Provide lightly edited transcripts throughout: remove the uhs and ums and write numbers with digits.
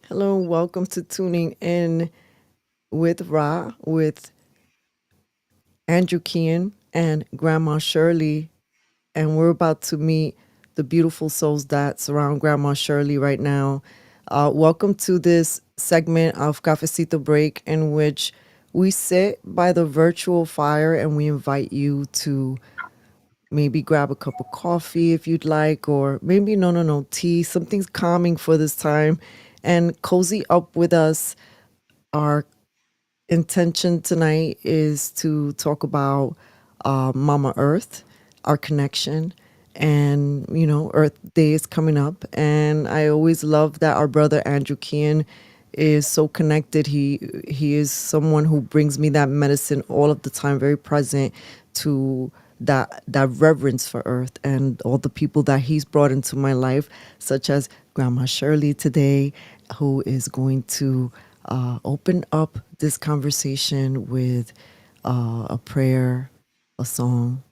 Hello, welcome to tuning in with with Andrew Kaen and Grandma Shirley. And we're about to meet the beautiful souls that surround Grandma Shirley right now. Welcome to this segment of Cafecito Break, in which we sit by the virtual fire and we invite you to maybe grab a cup of coffee if you'd like, or maybe no, tea, something's calming for this time, and cozy up with us. Our intention tonight is to talk about Mama Earth, our connection, and Earth Day is coming up, and I always love that our brother Andrew Kian is so connected. He is someone who brings me that medicine all of the time, very present to that reverence for Earth and all the people that he's brought into my life, such as Grandma Shirley today, who is going to open up this conversation with a prayer, a song.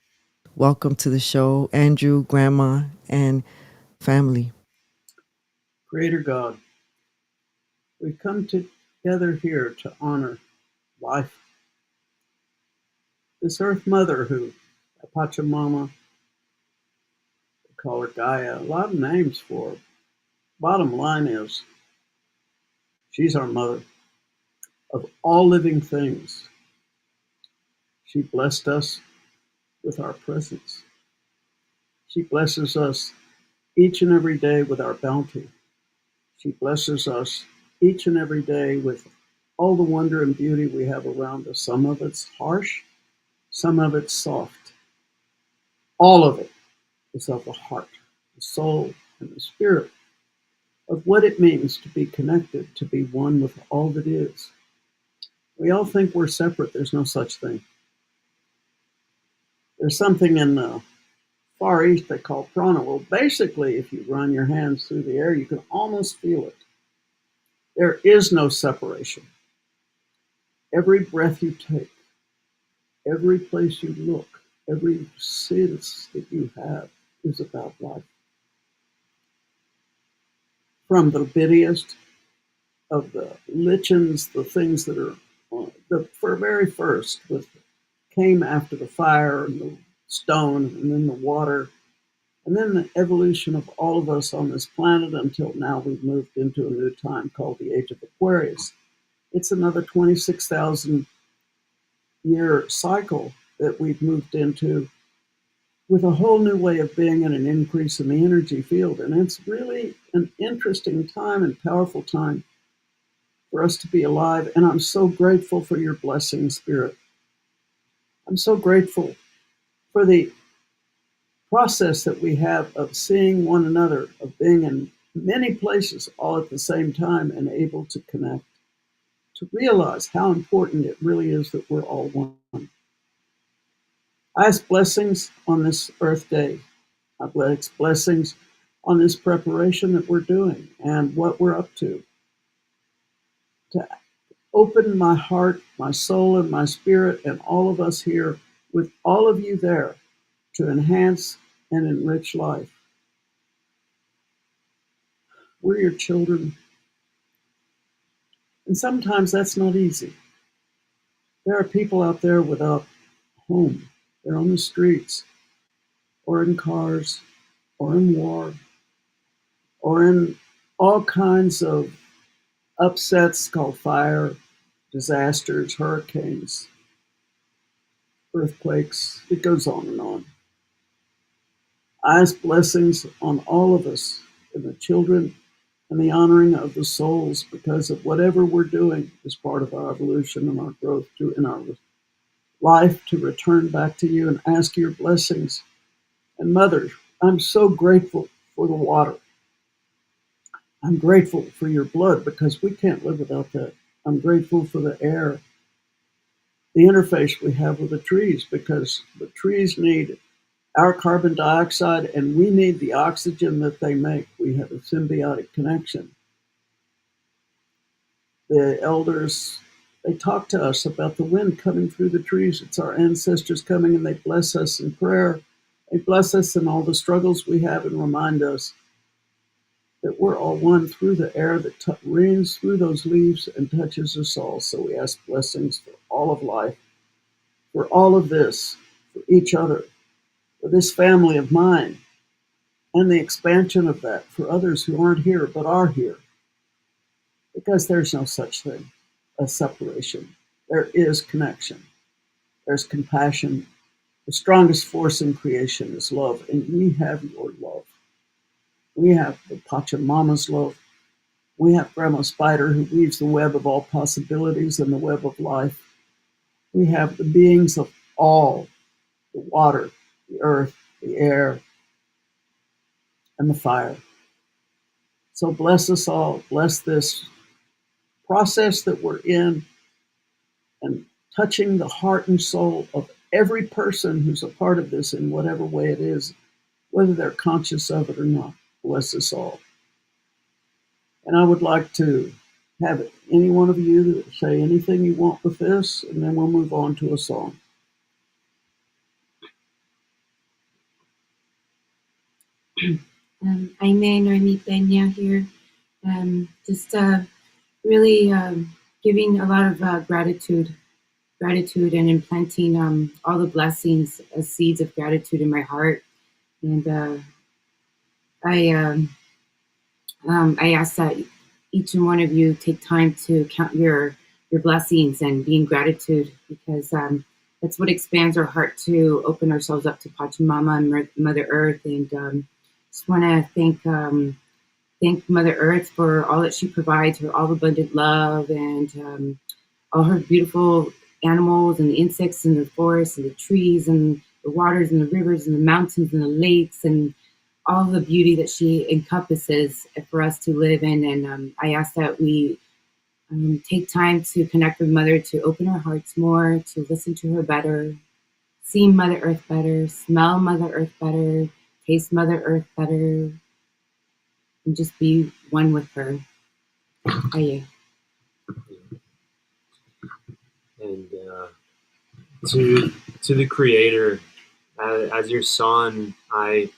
Welcome to the show, Andrew, Grandma, and family. Creator God, we come together here to honor life, this Earth Mother who, Pachamama, we call her Gaia, a lot of names for her. Bottom line is, she's our mother of all living things. She blessed us with our presence. She blesses us each and every day with our bounty. She blesses us each and every day with all the wonder and beauty we have around us. Some of it's harsh, some of it's soft. All of it is of the heart, the soul, and the spirit of what it means to be connected, to be one with all that is. We all think we're separate. There's no such thing. There's something in the Far East they call prana. Well, basically, if you run your hands through the air, you can almost feel it. There is no separation. Every breath you take, every place you look, every sense that you have is about life. From the bittiest of the lichens, the things that are the for very first with came after the fire and the stone and then the water and then the evolution of all of us on this planet until now we've moved into a new time called the Age of Aquarius. It's another 26,000 year cycle that we've moved into with a whole new way of being and an increase in the energy field. And it's really an interesting time and powerful time for us to be alive. And I'm so grateful for your blessing, Spirit. I'm so grateful for the process that we have of seeing one another, of being in many places all at the same time and able to connect, to realize how important it really is that we're all one. I ask blessings on this Earth Day. I ask blessings on this preparation that we're doing and what we're up to open my heart, my soul, and my spirit, and all of us here, with all of you there, to enhance and enrich life. We're your children, and sometimes that's not easy. There are people out there without home. They're on the streets, or in cars, or in war, or in all kinds of upsets called fire, disasters, hurricanes, earthquakes. It goes on and on. I ask blessings on all of us and the children and the honoring of the souls because of whatever we're doing as part of our evolution and our growth in our life to return back to you and ask your blessings. And Mother, I'm so grateful for the water. I'm grateful for your blood because we can't live without that. I'm grateful for the air, the interface we have with the trees because the trees need our carbon dioxide and we need the oxygen that they make. We have a symbiotic connection. The elders, they talk to us about the wind coming through the trees. It's our ancestors coming and they bless us in prayer. They bless us in all the struggles we have and remind us that we're all one through the air that rings through those leaves and touches us all. So we ask blessings for all of life, for all of this, for each other, for this family of mine, and the expansion of that for others who aren't here but are here. Because there's no such thing as separation. There is connection. There's compassion. The strongest force in creation is love, and we have your love. We have the Pachamama's love. We have Grandma Spider who weaves the web of all possibilities and the web of life. We have the beings of all, the water, the earth, the air, and the fire. So bless us all. Bless this process that we're in and touching the heart and soul of every person who's a part of this in whatever way it is, whether they're conscious of it or not. Bless us all. And I would like to have any one of you say anything you want with this, and then we'll move on to a song. Aime Noemi Peña here. Just really giving a lot of gratitude and implanting all the blessings as seeds of gratitude in my heart. And I ask that each and one of you take time to count your blessings and be in gratitude, because that's what expands our heart to open ourselves up to Pachamama and Mother Earth. And just want to thank Mother Earth for all that she provides, for all abundant love, and all her beautiful animals and the insects and the forests and the trees and the waters and the rivers and the mountains and the lakes and all the beauty that she encompasses for us to live in. And I ask that we take time to connect with Mother, to open our hearts more, to listen to her better, see Mother Earth better, smell Mother Earth better, taste Mother Earth better, and just be one with her. Aye. And to the Creator, as your son, I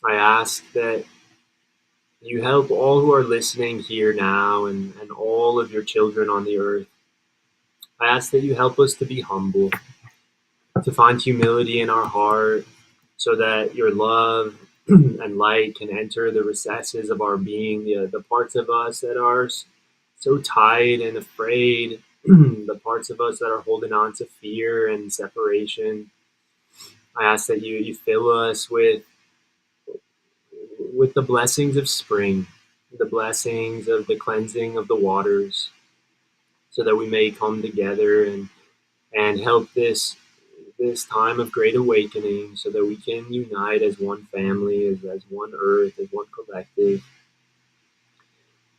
ask that you help all who are listening here now, and all of your children on the earth. I ask that you help us to be humble, to find humility in our heart, so that your love and light can enter the recesses of our being, the parts of us that are so tight and afraid, the parts of us that are holding on to fear and separation. I ask that you fill us with the blessings of spring, the blessings of the cleansing of the waters, so that we may come together and help this time of great awakening, so that we can unite as one family, as one earth, as one collective.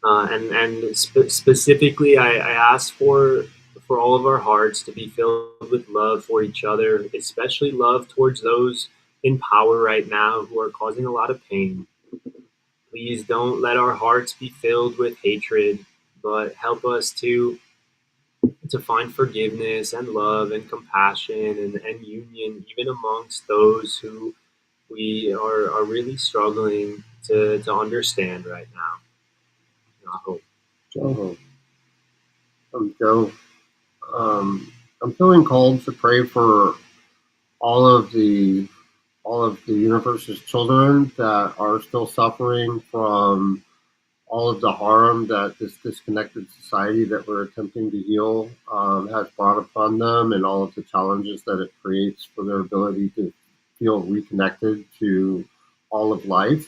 And specifically, I ask for all of our hearts to be filled with love for each other, especially love towards those in power right now who are causing a lot of pain. Please don't let our hearts be filled with hatred, but help us to find forgiveness and love and compassion and union, even amongst those who we are really struggling to understand right now. I hope. Joe. Joe. I'm feeling called to pray for all of the universe's children that are still suffering from all of the harm that this disconnected society that we're attempting to heal has brought upon them, and all of the challenges that it creates for their ability to feel reconnected to all of life.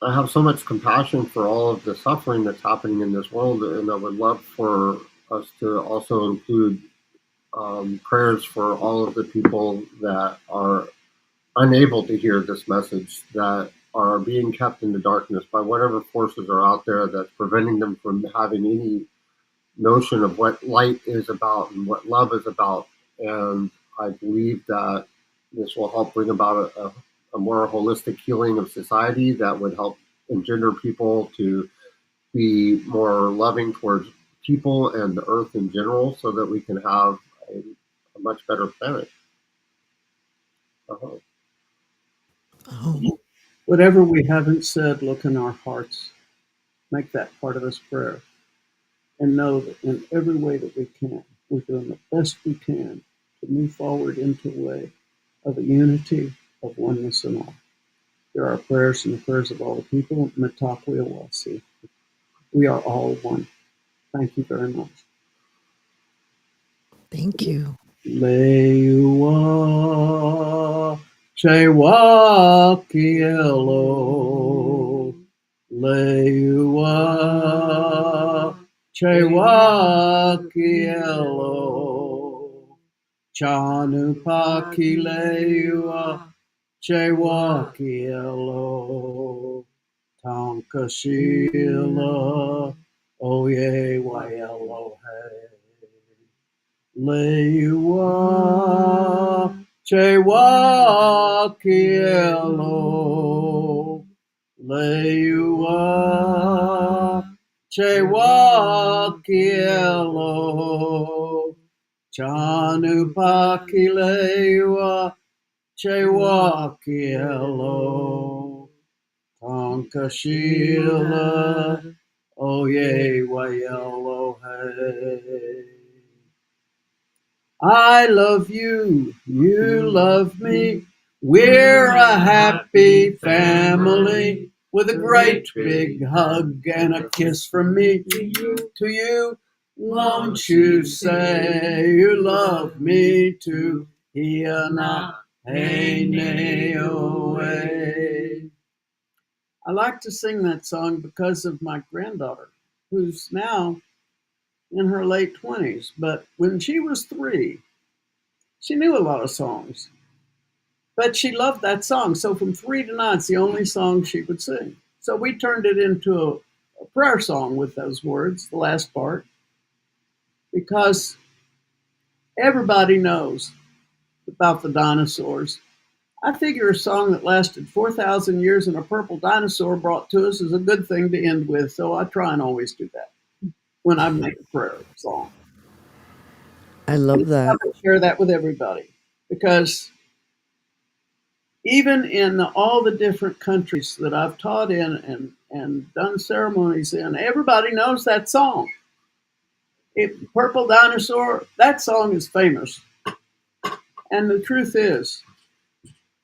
I have so much compassion for all of the suffering that's happening in this world, and I would love for us to also include prayers for all of the people that are unable to hear this message, that are being kept in the darkness by whatever forces are out there that's preventing them from having any notion of what light is about and what love is about. And I believe that this will help bring about a more holistic healing of society that would help engender people to be more loving towards people and the earth in general, so that we can have a much better planet. Uh-huh. Oh, Whatever we haven't said, look in our hearts. Make that part of this prayer. And know that in every way that we can, we're doing the best we can to move forward into a way of a unity, of oneness and all. There are prayers and the prayers of all the people. Mitakuye Oyasin. We are all one. Thank you very much. thank you. Leiua Chewakielo. Leiua Chewakielo. Chanupaki Leiua Chewakielo. Tonkashila Oye Waielo Hey. Leiua Chewakielo. Leiua Chewakielo. Chanupaki Leiua Chewakielo. Tonkashila Oye Waielo Hey. I love you, you love me. We're a happy family with a great big hug and a kiss from me to you. Won't you say you love me too? Hiana, hey, Naoe. I like to sing that song because of my granddaughter, who's now in her late 20s. But when she was 3, she knew a lot of songs, but she loved that song. So from 3 to 9, it's the only song she would sing. So we turned it into a prayer song with those words, the last part, because everybody knows about the dinosaurs. I figure a song that lasted 4,000 years and a purple dinosaur brought to us is a good thing to end with. So I try and always do that when I make a prayer song. I And love I that. would share that with everybody because even in all the different countries that I've taught in and done ceremonies in, everybody knows that song. Purple Dinosaur, that song is famous. And the truth is,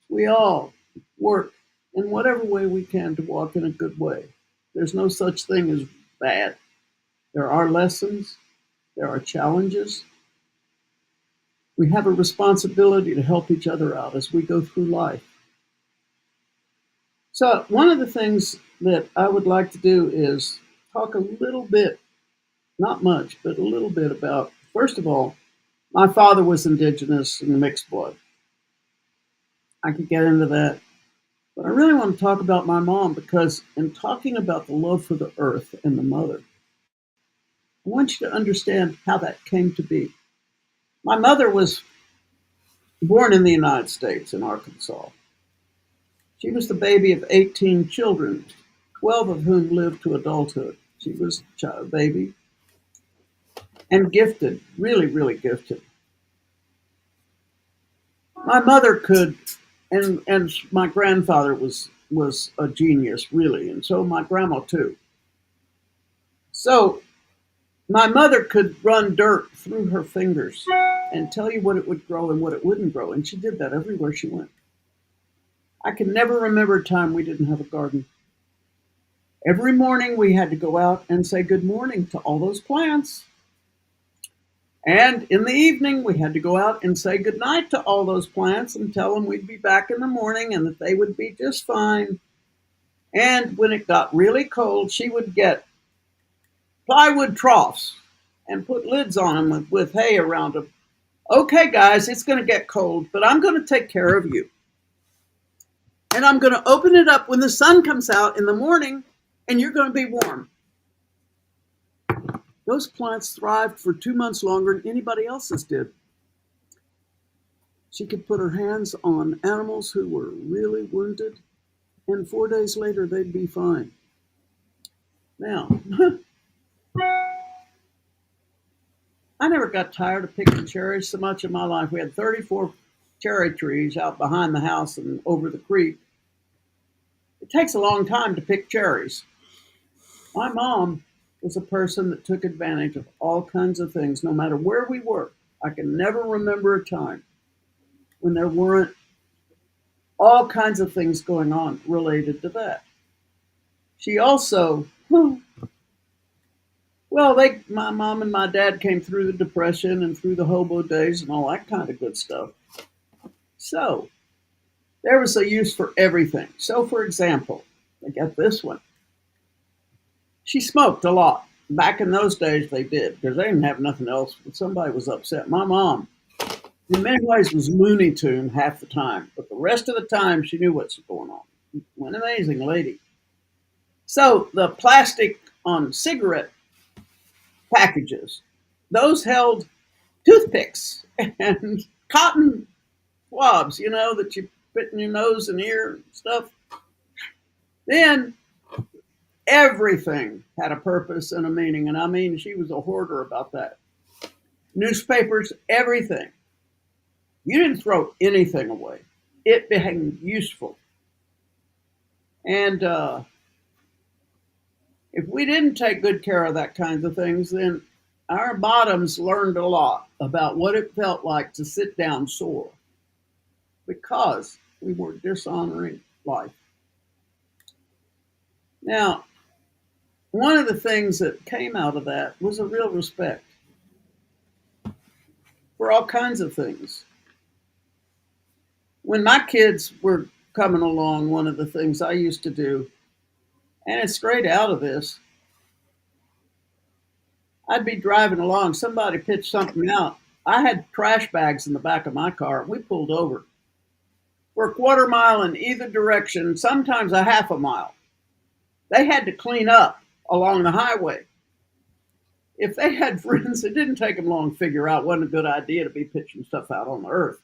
we all work in whatever way we can to walk in a good way. There's no such thing as bad. There are lessons, there are challenges. We have a responsibility to help each other out as we go through life. So, one of the things that I would like to do is talk a little bit, not much, but a little bit about, first of all, my father was indigenous and mixed blood. I could get into that. But I really want to talk about my mom because, in talking about the love for the earth and the mother, I want you to understand how that came to be. My mother was born in the United States in Arkansas. She was the baby of 18 children, 12 of whom lived to adulthood. She was a child baby and gifted, really, really gifted. My mother could, and my grandfather was a genius, really, and so my grandma too. So my mother could run dirt through her fingers and tell you what it would grow and what it wouldn't grow, and she did that everywhere she went. I can never remember a time we didn't have a garden. Every morning we had to go out and say good morning to all those plants. And in the evening, we had to go out and say goodnight to all those plants and tell them we'd be back in the morning and that they would be just fine. And when it got really cold, she would get plywood troughs and put lids on them with hay around them. Okay, guys, it's going to get cold, but I'm going to take care of you. And I'm going to open it up when the sun comes out in the morning, and you're going to be warm. Those plants thrived for 2 months longer than anybody else's did. She could put her hands on animals who were really wounded, and 4 days later, they'd be fine. Now, I never got tired of picking cherries so much in my life. We had 34 cherry trees out behind the house and over the creek. It takes a long time to pick cherries. My mom was a person that took advantage of all kinds of things, no matter where we were. I can never remember a time when there weren't all kinds of things going on related to that. She also, my mom and my dad came through the Depression and through the hobo days and all that kind of good stuff. So there was a use for everything. So, for example, I got this one. She smoked a lot. Back in those days, they did, because they didn't have nothing else. If somebody was upset. My mom, in many ways, was Looney Tune half the time, but the rest of the time, she knew what's going on. An amazing lady. So the plastic on cigarette packages, those held toothpicks and cotton swabs, that you put in your nose and ear and stuff. Then everything had a purpose and a meaning. And I mean, she was a hoarder about that. Newspapers, everything. You didn't throw anything away. It became useful. And if we didn't take good care of that kinds of things, then our bottoms learned a lot about what it felt like to sit down sore because we were dishonoring life. Now, one of the things that came out of that was a real respect for all kinds of things. When my kids were coming along, one of the things I used to do, and it's straight out of this, I'd be driving along, somebody pitched something out. I had trash bags in the back of my car. We pulled over for a quarter mile in either direction, sometimes a half a mile. They had to clean up along the highway. If they had friends, it didn't take them long to figure out it wasn't a good idea to be pitching stuff out on the earth.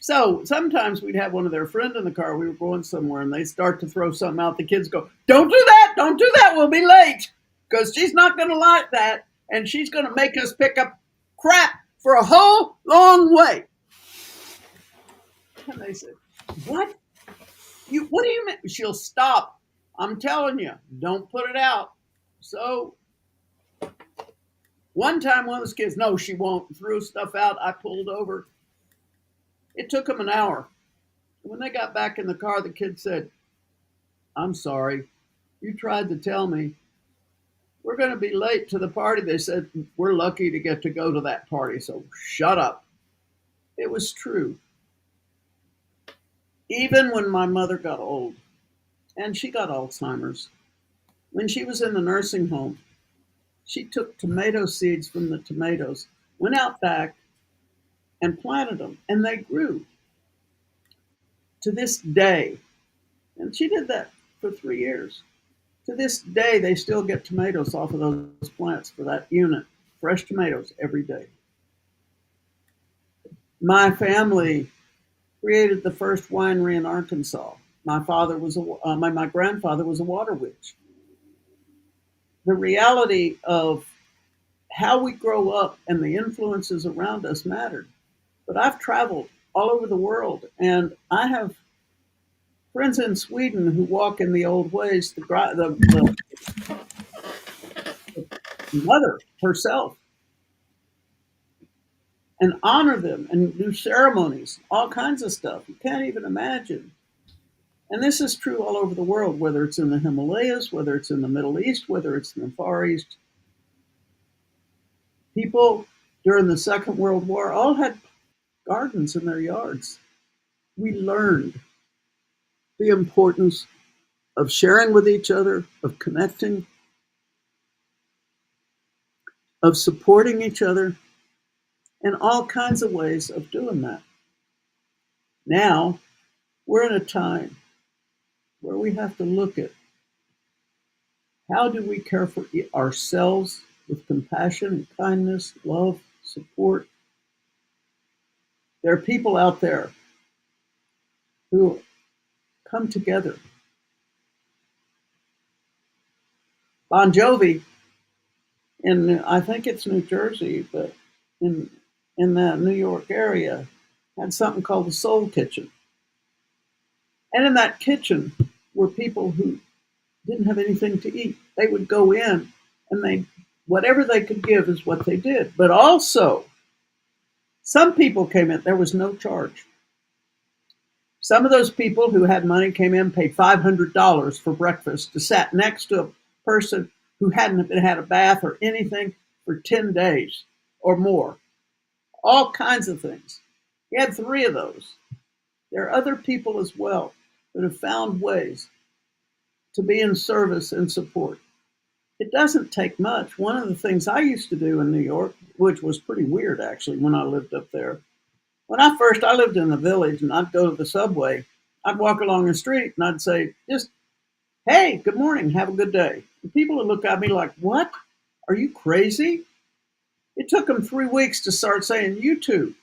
So sometimes we'd have one of their friends in the car. We were going somewhere and they start to throw something out. The kids go, don't do that, we'll be late. Because she's not going to like that, and she's going to make us pick up crap for a whole long way. And they said, what? What do you mean? She'll stop. I'm telling you, don't put it out. So one time one of those kids, no, she won't, threw stuff out. I pulled over. It took them an hour. When they got back in the car, the kid said, I'm sorry. You tried to tell me. We're going to be late to the party. They said, we're lucky to get to go to that party, so shut up. It was true. Even when my mother got old, and she got Alzheimer's, when she was in the nursing home, she took tomato seeds from the tomatoes, went out back, and planted them, and they grew. To this day, and she did that for 3 years. To this day, they still get tomatoes off of those plants for that unit, fresh tomatoes every day. My family created the first winery in Arkansas. My grandfather was a water witch. The reality of how we grow up and the influences around us mattered. But I've traveled all over the world, and I have friends in Sweden who walk in the old ways. The mother herself, and honor them and do ceremonies, all kinds of stuff. You can't even imagine. And this is true all over the world, whether it's in the Himalayas, whether it's in the Middle East, whether it's in the Far East. People during the Second World War all had gardens in their yards. We learned the importance of sharing with each other, of connecting, of supporting each other, and all kinds of ways of doing that. Now, we're in a time where we have to look at how do we care for ourselves with compassion and kindness, love, support. There are people out there who come together. Bon Jovi, I think it's New Jersey, but in in the New York area had something called the Soul Kitchen. And in that kitchen were people who didn't have anything to eat. They would go in and whatever they could give is what they did. But also, some people came in, there was no charge. Some of those people who had money came in, paid $500 for breakfast, to sat next to a person who hadn't had a bath or anything for 10 days or more. All kinds of things. He had 3 of those. There are other people as well that have found ways to be in service and support. It doesn't take much. One of the things I used to do in New York, which was pretty weird actually when I lived up there, when I lived in the village and I'd go to the subway, I'd walk along the street and I'd say, just, hey, good morning, have a good day. And people would look at me like, what? Are you crazy? It took them 3 weeks to start saying, you too.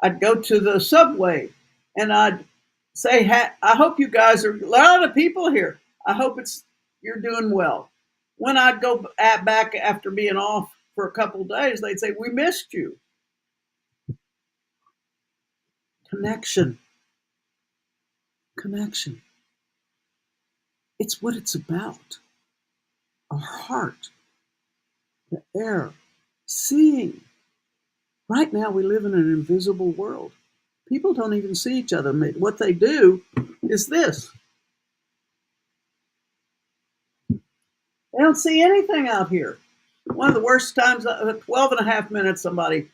I'd go to the subway and I'd say, I hope you guys are, a lot of people here. I hope you're doing well. When I'd go back after being off for a couple of days, they'd say, we missed you. Connection. Connection. It's what it's about. Our heart, the air, seeing. Right now we live in an invisible world. People don't even see each other. What they do is this. They don't see anything out here. One of the worst times, 12 and a half minutes, somebody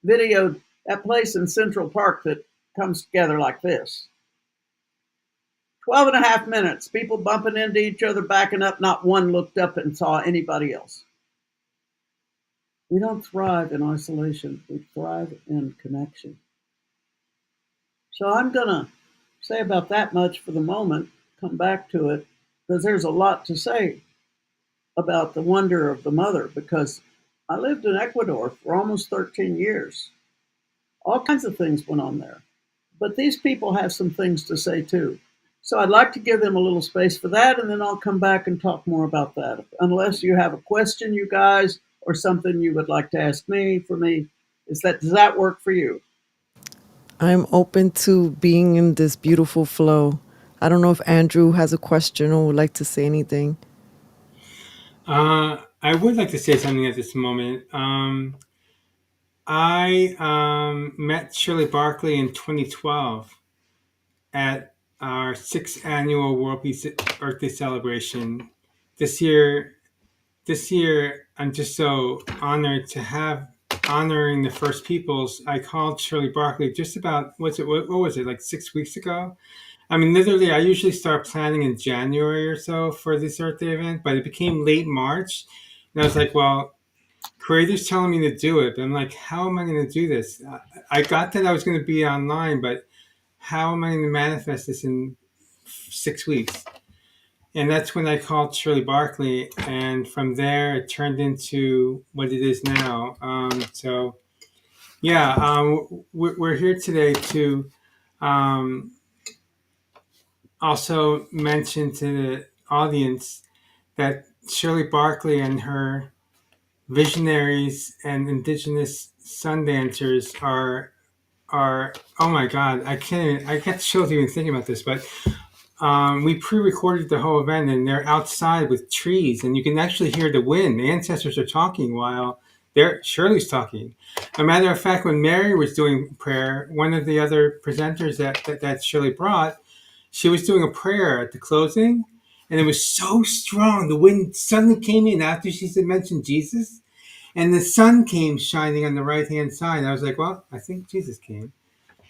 videoed that place in Central Park that comes together like this. 12 and a half minutes, people bumping into each other, backing up, not one looked up and saw anybody else. We don't thrive in isolation, we thrive in connection. So I'm going to say about that much for the moment, come back to it, because there's a lot to say about the wonder of the mother, because I lived in Ecuador for almost 13 years. All kinds of things went on there. But these people have some things to say too. So I'd like to give them a little space for that, and then I'll come back and talk more about that. Unless you have a question, you guys, or something you would like to ask me, for me, does that work for you? I'm open to being in this beautiful flow. I don't know if Andrew has a question or would like to say anything. I would like to say something at this moment. I met Shirley Barkley in 2012 at our 6th annual World Peace Earth Day celebration. This year, I'm just so honored to have honoring the First Peoples. I called Shirley Barkley just about, what was it, like 6 weeks ago? I mean, literally, I usually start planning in January or so for this Earth Day event, but it became late March. And I was like, well, Creator's telling me to do it. But I'm like, how am I going to do this? I got that I was going to be online, but how am I going to manifest this in 6 weeks? And that's when I called Shirley Barkley. And from there, it turned into what it is now. We're here today to also mention to the audience that Shirley Barkley and her visionaries and indigenous Sundancers are oh my god, I get chills even thinking about this, but we pre-recorded the whole event and they're outside with trees and you can actually hear the wind. The ancestors are talking while Shirley's talking. A matter of fact, when Mary was doing prayer, one of the other presenters that Shirley brought, she was doing a prayer at the closing and it was so strong. The wind suddenly came in after she mentioned Jesus. And the sun came shining on the right-hand side. I was like, well, I think Jesus came.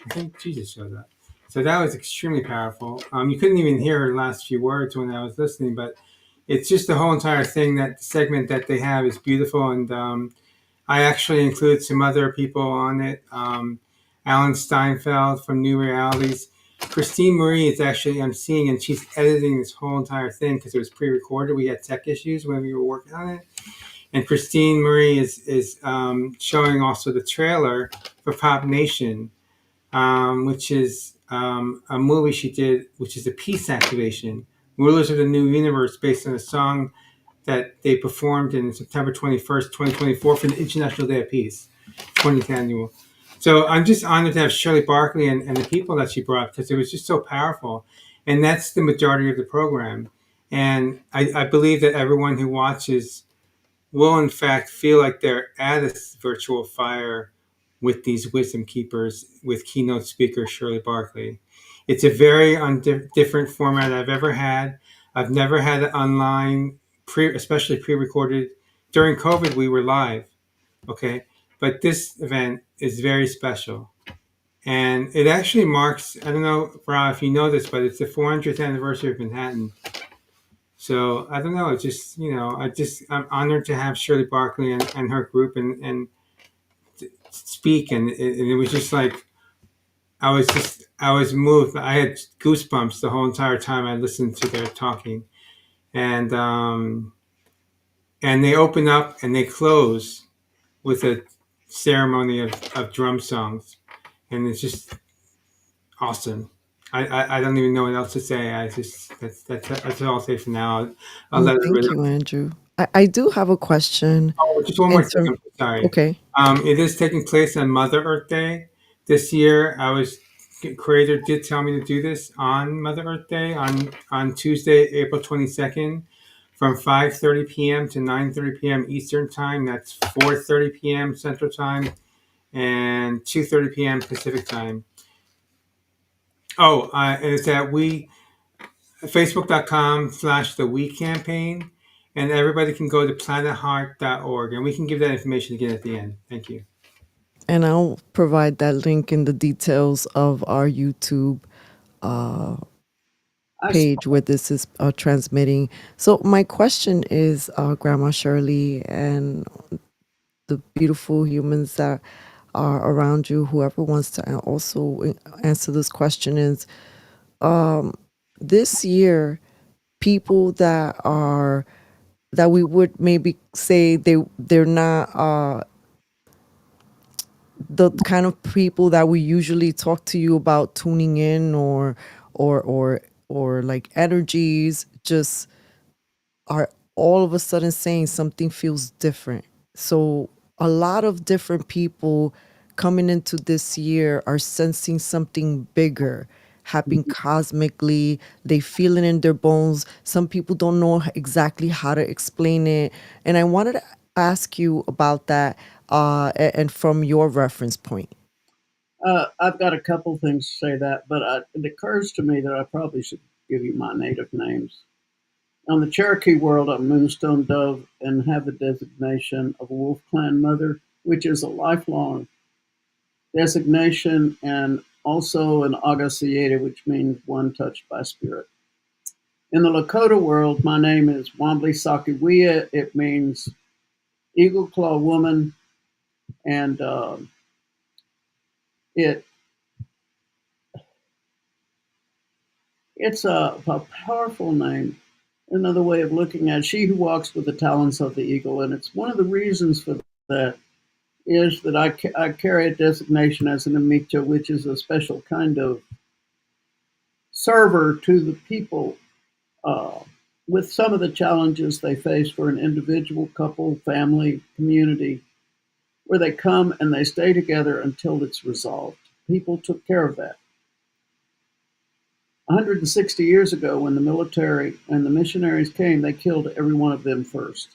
I think Jesus showed up. So that was extremely powerful. You couldn't even hear her last few words when I was listening, but it's just the whole entire thing, that segment that they have is beautiful. And I actually include some other people on it. Alan Steinfeld from New Realities. Christine Marie is actually emceeing, and she's editing this whole entire thing because it was pre-recorded. We had tech issues when we were working on it. And Christine Marie is showing also the trailer for Pop Nation, which is a movie she did, which is a peace activation, Rulers of the New Universe, based on a song that they performed in September 21st, 2024 for the International Day of Peace. 20th annual. So I'm just honored to have Shirley Barkley and the people that she brought because it was just so powerful. And that's the majority of the program. And I believe that everyone who watches will, in fact, feel like they're at a virtual fire with these wisdom keepers, with keynote speaker Shirley Barkley. It's a very different format I've ever had. I've never had it online, especially pre-recorded. During COVID, we were live, okay? But this event is very special. And it actually marks, I don't know, Rob, if you know this, but it's the 400th anniversary of Manhattan. So I don't know. It's just, I'm honored to have Shirley Barkley and her group and speak. And it was just like, I was moved. I had goosebumps the whole entire time I listened to their talking. And and they open up and they close with a ceremony of drum songs. And it's just awesome. I don't even know what else to say. That's all I'll say for now. I'll Well, let it thank really. you, Andrew. I do have a question. Oh, just one more In thing. term, I'm sorry. okay. It is taking place on Mother Earth Day this year. Creator did tell me to do this on Mother Earth Day on Tuesday, April 22nd, from 5:30 p.m. to 9:30 p.m. Eastern Time. That's 4:30 p.m. Central Time and 2:30 p.m. Pacific Time. Oh, and it's at Facebook.com/the We campaign, and everybody can go to planetheart.org, and we can give that information again at the end. Thank you. And I'll provide that link in the details of our YouTube I page where this is transmitting. So my question is, Grandma Shirley and the beautiful humans that are around you, whoever wants to also answer this question is, this year, people that we would maybe say they're not the kind of people that we usually talk to you about tuning in or or or like energies just are all of a sudden saying something feels different. So a lot of different people coming into this year are sensing something bigger happening cosmically. They feel it in their bones. Some people don't know exactly how to explain it. And I wanted to ask you about that and from your reference point. I've got a couple things to say that, but it occurs to me that I probably should give you my native names. On the Cherokee world, I'm Moonstone Dove and have the designation of a Wolf Clan Mother, which is a lifelong designation, and also an Agasieta, which means one touched by spirit. In the Lakota world, my name is Wambly Sakiwia. It means eagle claw woman, and it it's a powerful name. Another way of looking at it, she who walks with the talons of the eagle, and it's one of the reasons for that is that I carry a designation as an amicha, which is a special kind of server to the people uh, with some of the challenges they face for an individual, couple, family, community, where they come and they stay together until it's resolved. People took care of that. 160 years ago, when the military and the missionaries came, they killed every one of them first.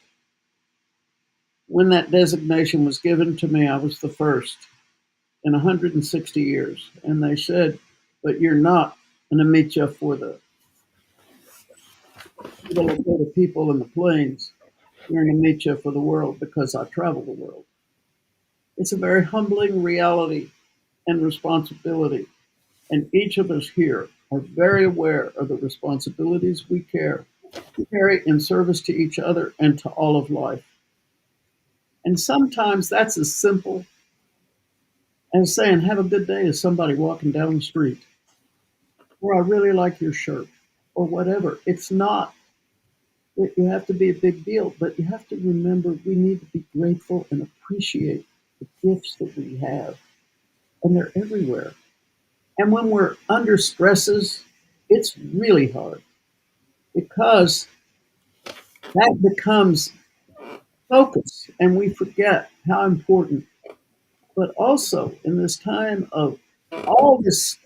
When that designation was given to me, I was the first in 160 years. And they said, but you're not an Amicha for the Lakota people in the plains. You're an Amicha for the world because I travel the world. It's a very humbling reality and responsibility. And each of us here are very aware of the responsibilities we carry in service to each other and to all of life. And sometimes that's as simple as saying, have a good day to somebody walking down the street, or I really like your shirt, or whatever. It's not that you have to be a big deal, but you have to remember we need to be grateful and appreciate the gifts that we have. And they're everywhere. And when we're under stresses, it's really hard because that becomes focus and we forget how important but also in this time of all this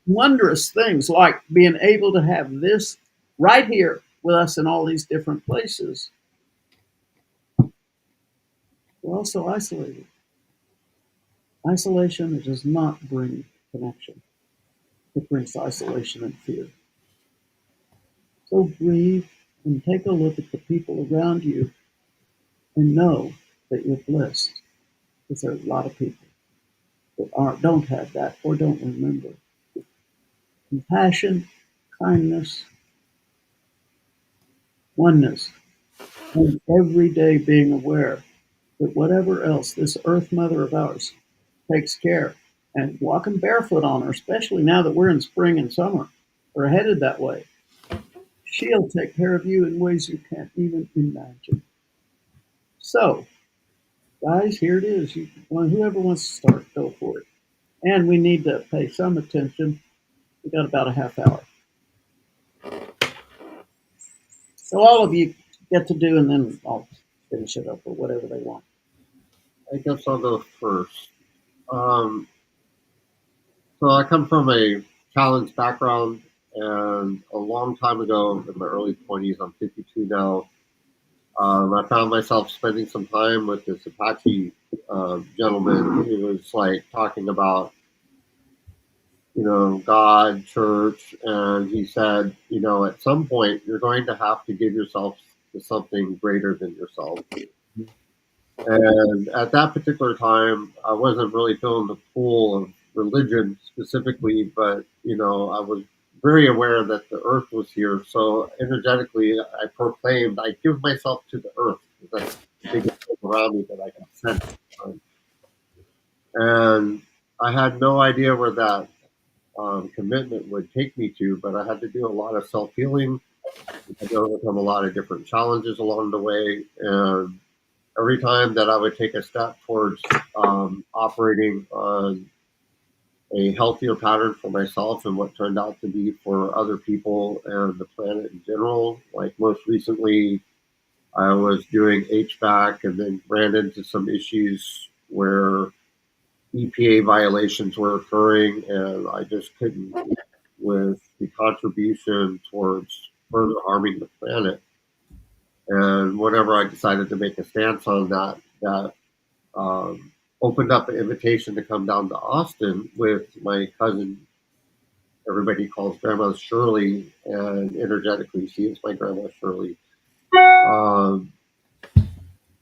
wondrous things like being able to have this right here with us in all these different places, we're also isolated. Isolation does not bring connection. It brings isolation and fear. So breathe and take a look at the people around you and know that you're blessed. Because there are a lot of people that don't have that or don't remember. Compassion, kindness, oneness, and every day being aware that whatever else this earth mother of ours takes care, and walking barefoot on her, especially now that we're in spring and summer, we're headed that way. She'll take care of you in ways you can't even imagine. So, guys, here it is. Whoever wants to start, go for it. And we need to pay some attention. We got about a half hour. So all of you get to do, and then I'll finish it up or whatever they want. I guess I'll go first. So I come from a challenged background, and a long time ago, in my early 20s, I'm 52 now, I found myself spending some time with this Apache gentleman who was like talking about, God, church, and he said, at some point you're going to have to give yourself to something greater than yourself. And at that particular time, I wasn't really feeling the pull of religion specifically, but I was very aware that the earth was here. So energetically, I proclaimed, I give myself to the earth. That's the biggest thing around me that I can sense. And I had no idea where that commitment would take me to, but I had to do a lot of self healing. I had to overcome a lot of different challenges along the way, and every time that I would take a step towards operating on a healthier pattern for myself and what turned out to be for other people and the planet in general, like most recently, I was doing HVAC and then ran into some issues where EPA violations were occurring, and I just couldn't with the contribution towards further harming the planet. And whenever I decided to make a stance on that opened up an invitation to come down to Austin with my cousin. Everybody calls Grandma Shirley, and energetically, she is my Grandma Shirley. Um,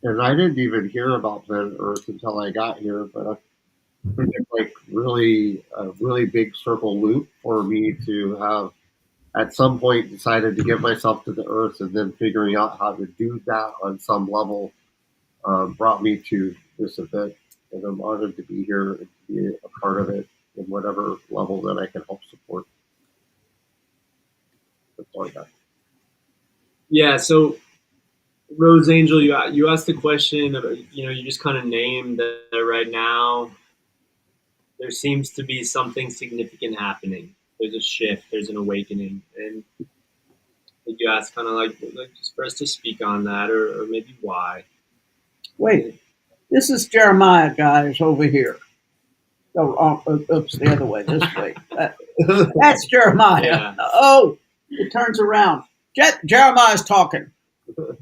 and I didn't even hear about planet Earth until I got here, but I think it's like really a really big circle loop for me to have at some point decided to give myself to the earth, and then figuring out how to do that on some level brought me to this event, and I'm honored to be here and to be a part of it in whatever level that I can help support. That's all I got. Yeah. So, Rose Angel, you asked the question about, you just kind of named that right now there seems to be something significant happening. There's a shift. There's an awakening, and you asked kind of like just for us to speak on that, or maybe why. Wait, this is Jeremiah, guys, over here. Oh, oops, the other way, this way. That's Jeremiah. Yeah. Oh, it turns around. Jeremiah's talking.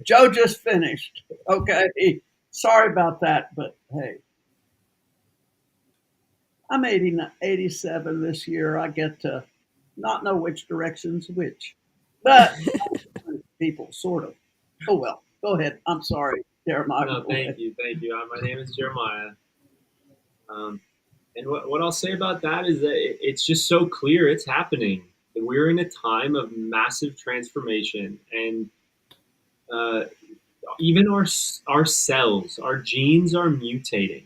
Joe just finished. Okay. Sorry about that, but hey. I'm 87 this year. I get to not know which direction's which. But people, sort of. Oh, well. Go ahead. I'm sorry, Jeremiah. No, thank you. My name is Jeremiah. And what I'll say about that is that it's just so clear it's happening. We're in a time of massive transformation, and even our cells, our genes are mutating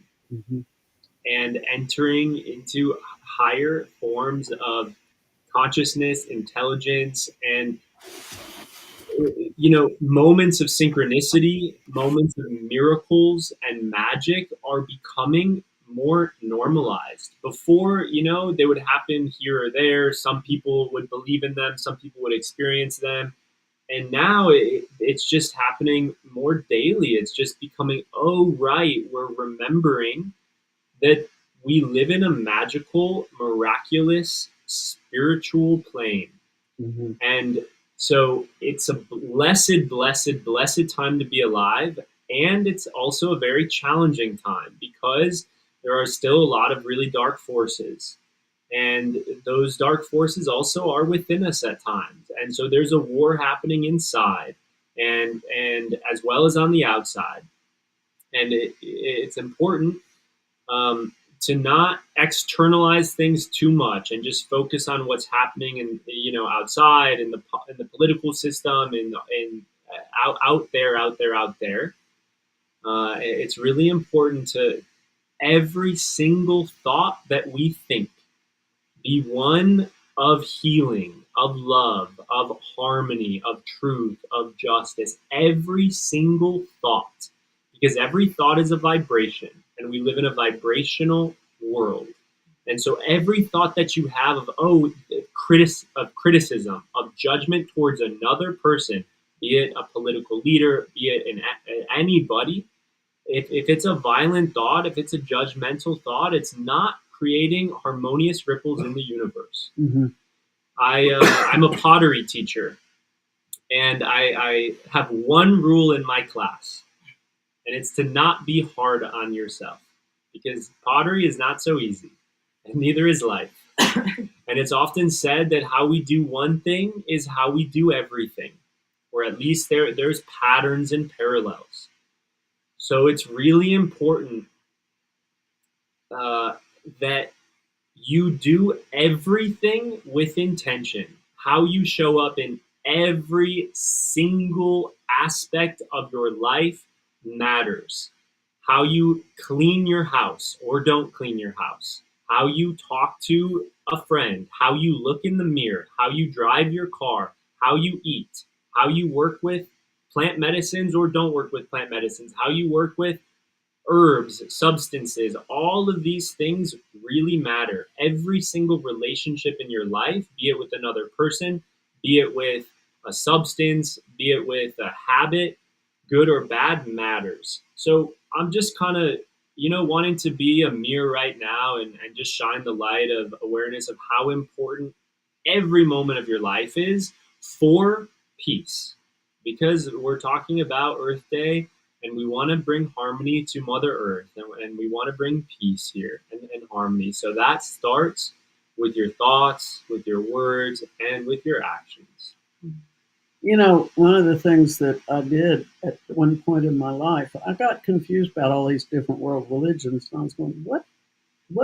and entering into higher forms of consciousness, intelligence, and moments of synchronicity, moments of miracles and magic are becoming more normalized. Before, they would happen here or there. Some people would believe in them, some people would experience them. And now it's just happening more daily. It's just becoming, oh, right, we're remembering that we live in a magical, miraculous, spiritual plane. Mm-hmm. And so it's a blessed, blessed, blessed time to be alive. And it's also a very challenging time because there are still a lot of really dark forces. And those dark forces also are within us at times. And so there's a war happening inside and as well as on the outside. And it's important to not externalize things too much and just focus on what's happening in outside in the political system and out there. It's really important to every single thought that we think be one of healing, of love, of harmony, of truth, of justice. Every single thought, because every thought is a vibration, and we live in a vibrational world. And so every thought that you have of criticism, of judgment towards another person, be it a political leader, be it anybody, if it's a violent thought, if it's a judgmental thought, it's not creating harmonious ripples in the universe. Mm-hmm. I'm a pottery teacher, and I have one rule in my class, and it's to not be hard on yourself, because pottery is not so easy, and neither is life. And it's often said that how we do one thing is how we do everything, or at least there's patterns and parallels. So it's really important that you do everything with intention. How you show up in every single aspect of your life matters. How you clean your house or don't clean your house, how you talk to a friend, how you look in the mirror, how you drive your car, how you eat, how you work with plant medicines or don't work with plant medicines, how you work with herbs, substances, all of these things really matter. Every single relationship in your life, be it with another person, be it with a substance, be it with a habit, good or bad, matters. So I'm just kind of, wanting to be a mirror right now and just shine the light of awareness of how important every moment of your life is for peace. Because we're talking about Earth Day, and we want to bring harmony to Mother Earth, and we want to bring peace here and harmony. So that starts with your thoughts, with your words, and with your actions. One of the things that I did at one point in my life, I got confused about all these different world religions, and I was going, what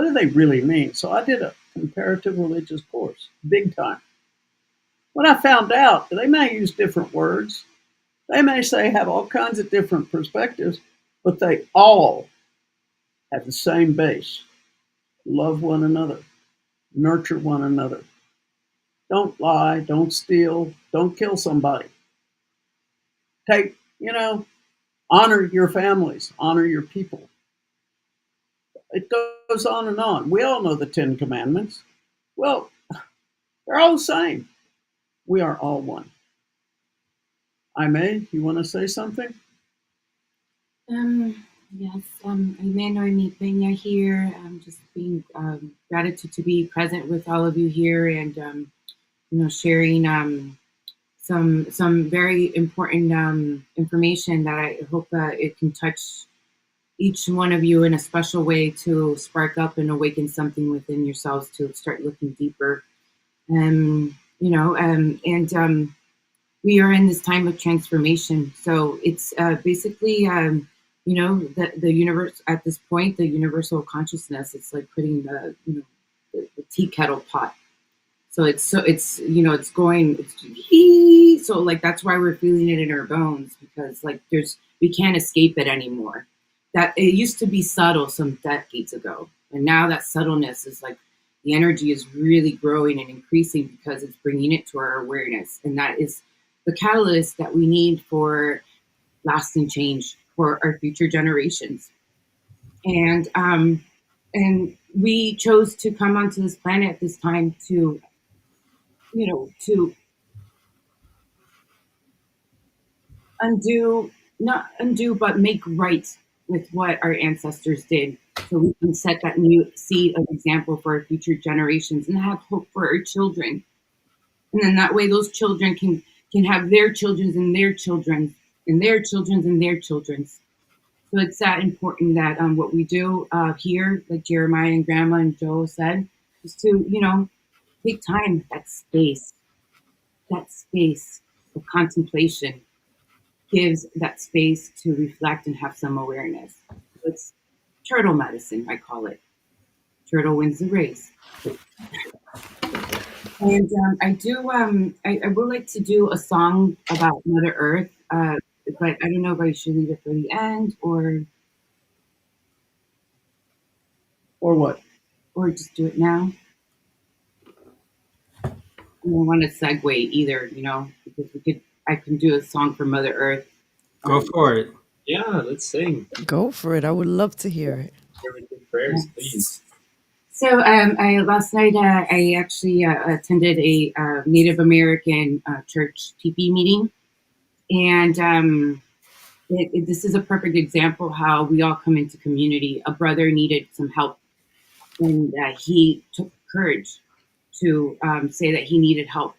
do they really mean? So I did a comparative religious course, big time. When I found out, they may use different words, they may say have all kinds of different perspectives, but they all have the same base. Love one another, nurture one another. Don't lie, don't steal, don't kill somebody. Honor your families, honor your people. It goes on and on. We all know the 10 Commandments. Well, they're all the same. We are all one. Aimee, you want to say something? Yes, Amen or mi peña here. Just being gratitude to be present with all of you here and sharing some very important information that I hope it can touch each one of you in a special way to spark up and awaken something within yourselves to start looking deeper. And we are in this time of transformation. So it's basically, the universe at this point, the universal consciousness. It's like putting the tea kettle pot. So it's going. So like that's why we're feeling it in our bones, because like we can't escape it anymore. That it used to be subtle some decades ago, and now that subtleness is like the energy is really growing and increasing because it's bringing it to our awareness, and that is the catalyst that we need for lasting change for our future generations. And we chose to come onto this planet at this time to undo, not undo, but make right with what our ancestors did, so we can set that new seed of example for our future generations and have hope for our children. And then that way those children can have their children's and their children's and their children's and their children's. So it's that important that what we do here, like Jeremiah and Grandma and Joe said, is to, take time, that space of contemplation gives that space to reflect and have some awareness. So it's turtle medicine, I call it. Turtle wins the race. And I would like to do a song about Mother Earth, but I don't know if I should leave it for the end or what? just do it now. I don't want to segue either, because I can do a song for Mother Earth. Go for it. Yeah, let's sing. Go for it. I would love to hear it. With prayers, please. So last night I actually attended a Native American church teepee meeting, and this is a perfect example how we all come into community. A brother needed some help, and he took courage to say that he needed help.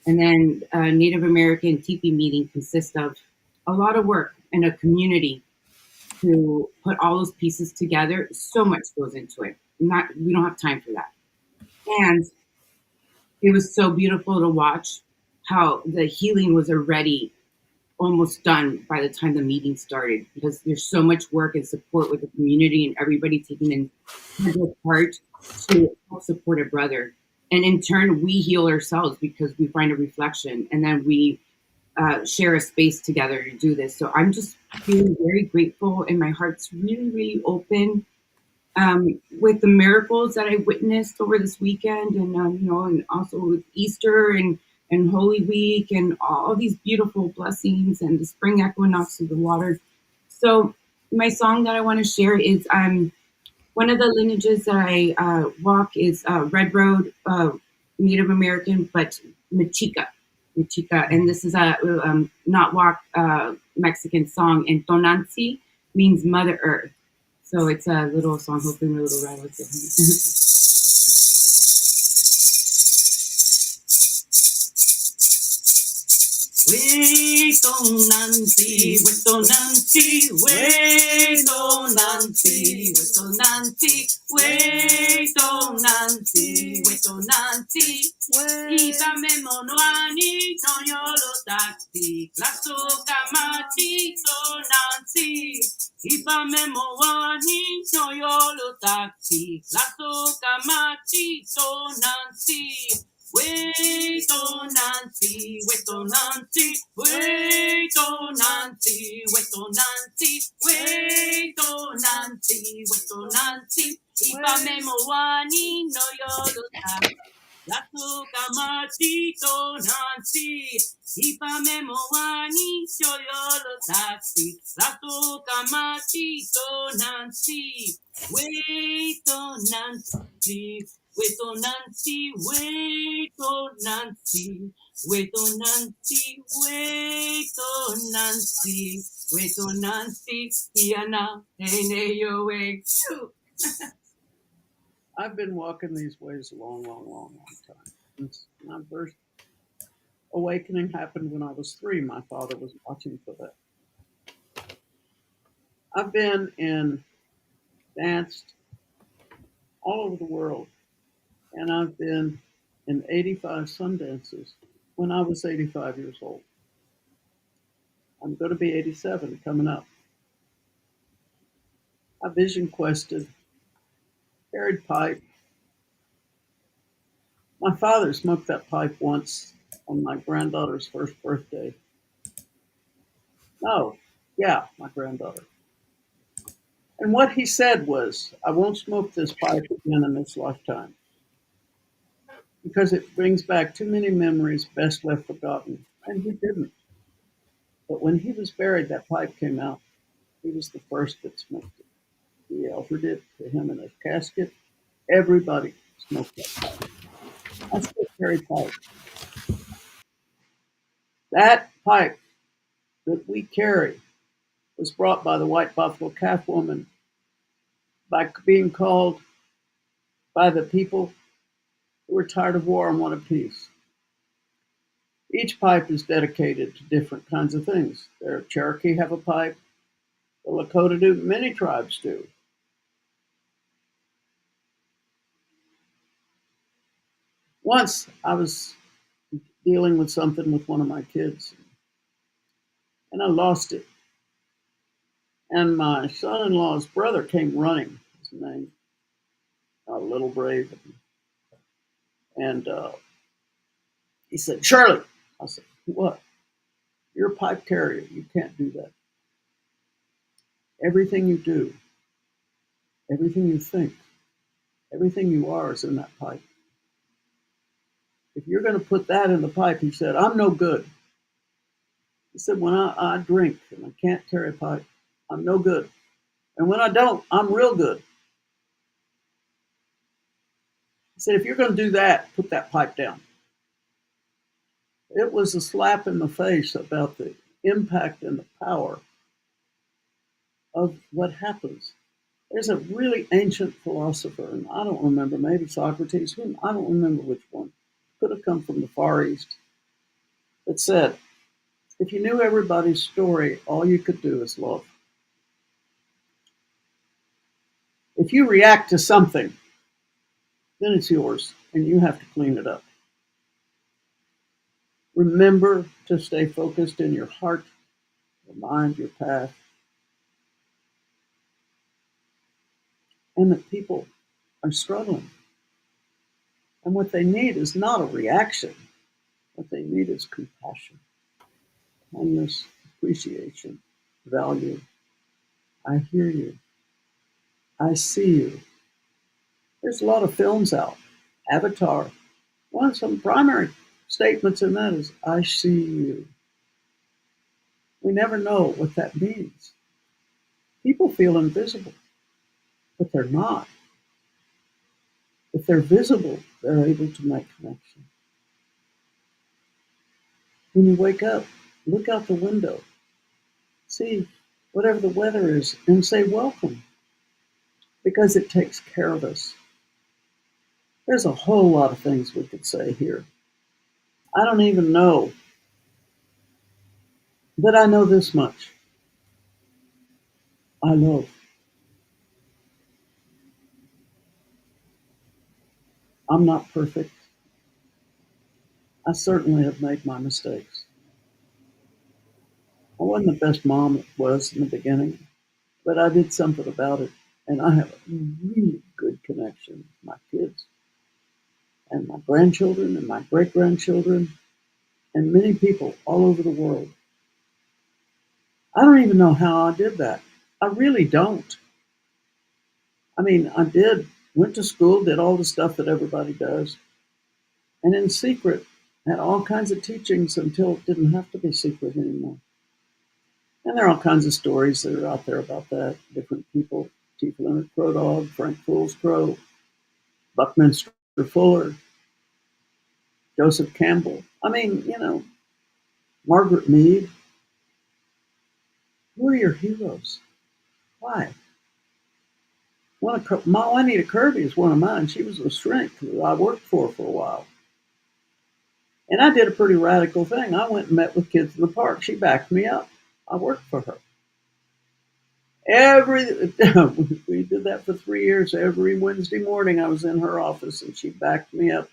And then a Native American teepee meeting consists of a lot of work in a community to put all those pieces together. So much goes into it. We don't have time for that. And it was so beautiful to watch how the healing was already almost done by the time the meeting started, because there's so much work and support with the community and everybody taking in their part to help support a brother. And in turn, we heal ourselves because we find a reflection, and then we share a space together to do this. So I'm just feeling very grateful, and my heart's really, really open with the miracles that I witnessed over this weekend, and and also with Easter and Holy Week and all these beautiful blessings and the spring equinox of the water. So my song that I want to share is one of the lineages that I walk is Red Road Native American, but Mexica. And this is a not walk Mexican song, and Tonantzin means Mother Earth. So it's a little song, hoping a little rattle. Wetonantzin, wetonantzin, wetonantzin, wetonantzin, wetonantzin, wetonantzin. Itame monoani no yolotati, lasso kamati tonantzin. Itame moani no yolotati, lasso kamati tonantzin. Wetonantzin, wetonantzin, wetonantzin, wetonantzin, wetonantzin, wetonantzin. Ipame moani no yolotati, lasso kamati tonantzin. Ipame moani no yolotati, lasso kamati tonantzin. Wetonantzin. Wetonantzin, wetonantzin, wetonantzin, wetonantzin, wetonantzin, iana, eneyoe. I've been walking these ways a long, long, long, long time. Since my first awakening happened when I was 3. My father was watching for that. I've been danced all over the world. And I've been in 85 Sundancers when I was 85 years old. I'm going to be 87 coming up. I vision quested, carried pipe. My father smoked that pipe once on my granddaughter's first birthday. No, yeah, my granddaughter. And what he said was, I won't smoke this pipe again in this lifetime, because it brings back too many memories best left forgotten. And he didn't. But when he was buried, that pipe came out. He was the first that smoked it. He offered it to him in his casket. Everybody smoked that pipe. I still carry pipe. That pipe that we carry was brought by the White Buffalo Calf woman by being called by the people who were tired of war and wanted peace. Each pipe is dedicated to different kinds of things. The Cherokee have a pipe, the Lakota do, many tribes do. Once I was dealing with something with one of my kids, and I lost it. And my son-in-law's brother came running, his name, Little Brave. And he said, "Shirley." I said, "What? You're a pipe carrier. You can't do that. Everything you do, everything you think, everything you are is in that pipe. If you're going to put that in the pipe," he said, "I'm no good." He said, "When I drink and I can't carry a pipe, I'm no good. And when I don't, I'm real good." He said, "If you're going to do that, put that pipe down." It was a slap in the face about the impact and the power of what happens. There's a really ancient philosopher, and I don't remember, maybe Socrates, I don't remember which one. Could have come from the Far East, that said, if you knew everybody's story, all you could do is love. If you react to something, then it's yours, and you have to clean it up. Remember to stay focused in your heart, your mind, your path, and that people are struggling. And what they need is not a reaction. What they need is compassion, kindness, appreciation, value. I hear you. I see you. There's a lot of films out. Avatar. One of some primary statements in that is, I see you. We never know what that means. People feel invisible, but they're not. If they're visible, they're able to make connection. When you wake up, look out the window, see whatever the weather is, and say welcome, because it takes care of us. There's a whole lot of things we could say here. I don't even know, but I know this much. I love. I'm not perfect. I certainly have made my mistakes. I wasn't the best mom it was in the beginning, but I did something about it, and I have a really good connection with my kids and my grandchildren and my great-grandchildren and many people all over the world. I don't even know how I did that. I really don't. I mean, went to school, did all the stuff that everybody does, and in secret had all kinds of teachings until it didn't have to be secret anymore. And there are all kinds of stories that are out there about that. Different people, Chief Leonard Crow Dog, Frank Fool's Crow, Buckminster Fuller, Joseph Campbell. I mean, Margaret Mead. Who are your heroes? Why? Juanita Kirby is one of mine. She was a shrink who I worked for a while. And I did a pretty radical thing. I went and met with kids in the park. She backed me up. I worked for her. We did that for 3 years. Every Wednesday morning I was in her office and she backed me up.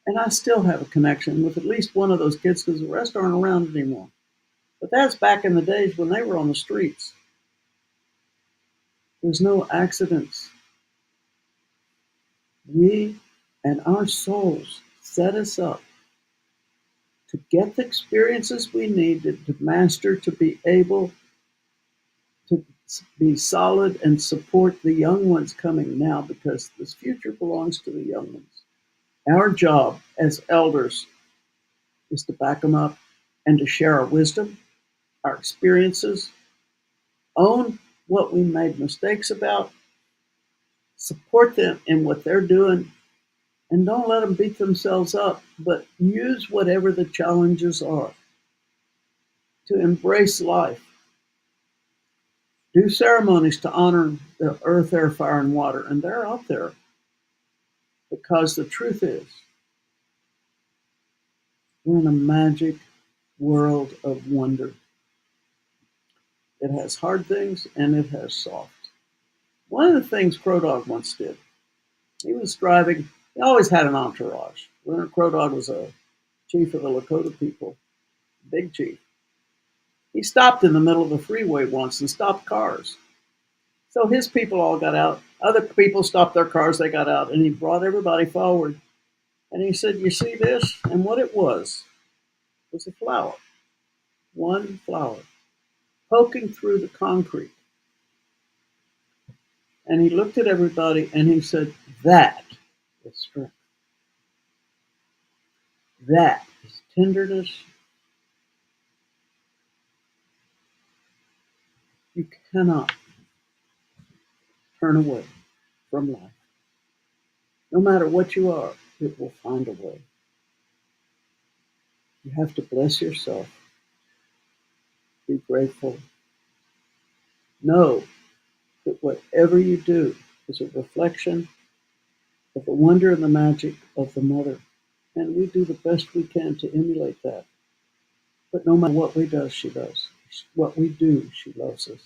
And I still have a connection with at least one of those kids because the rest aren't around anymore. But that's back in the days when they were on the streets. There's no accidents. We and our souls set us up to get the experiences we needed to master, to be able to be solid and support the young ones coming now, because this future belongs to the young ones. Our job as elders is to back them up and to share our wisdom, our experiences, own what we made mistakes about, support them in what they're doing, and don't let them beat themselves up, but use whatever the challenges are to embrace life do ceremonies to honor the earth, air, fire, and water. And they're out there because the truth is, we're in a magic world of wonder. It has hard things and it has soft. One of the things Crow Dog once did, he was driving, he always had an entourage. Leonard Crow Dog was a chief of the Lakota people, big chief. He stopped in the middle of the freeway once and stopped cars. So his people all got out. Other people stopped their cars, they got out, and he brought everybody forward. And he said, "You see this?" And what it was a flower, one flower, poking through the concrete. And he looked at everybody and he said, "That is strength. That is tenderness. You cannot turn away from life. No matter what you are, it will find a way. You have to bless yourself. Be grateful. Know that whatever you do is a reflection of the wonder and the magic of the mother. And we do the best we can to emulate that. But no matter what we do, she does. What we do, she loves us.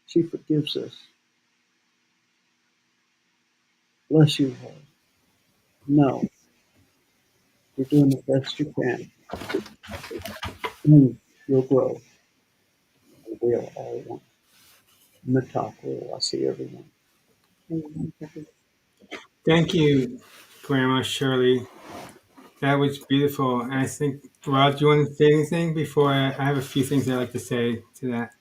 She forgives us. Bless you all. Know you're doing the best you can. And you'll grow. We'll all one. Mitaku, I see everyone. Thank you, Grandma Shirley. That was beautiful. And I think, Rob, do you want to say anything before I have a few things I'd like to say to that?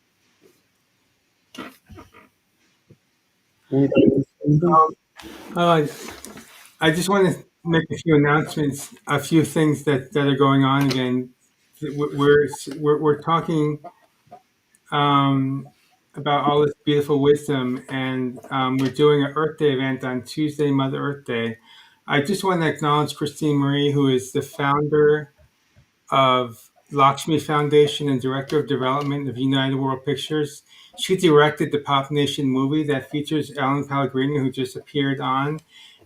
Uh, I just want to make a few announcements, a few things that are going on again. We're talking about all this beautiful wisdom, and we're doing an Earth Day event on Tuesday, Mother Earth Day. I just want to acknowledge Christine Marie, who is the founder of Lakshmi Foundation and Director of Development of United World Pictures. She directed the Pop Nation movie that features Ellen Pellegrini, who just appeared on,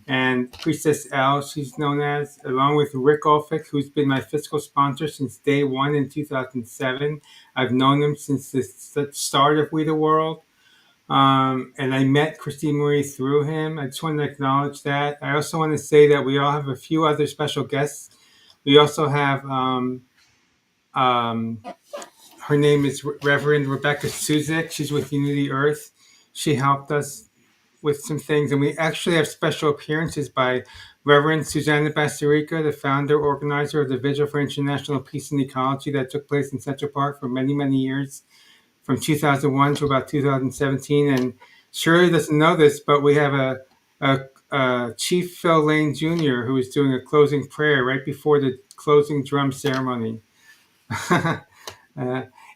and Priestess L, she's known as, along with Rick Ulfik, who's been my fiscal sponsor since day one in 2007. I've known him since the start of We the World. And I met Christine Marie through him. I just want to acknowledge that. I also want to say that we all have a few other special guests. We also have her name is Reverend Rebecca Suzik. She's with Unity Earth. She helped us with some things, and we actually have special appearances by Reverend Susanna Basterica, the founder, organizer of the Vigil for International Peace and Ecology that took place in Central Park for many, many years, from 2001 to about 2017. And Shirley doesn't know this, but we have a Chief Phil Lane Jr. who is doing a closing prayer right before the closing drum ceremony.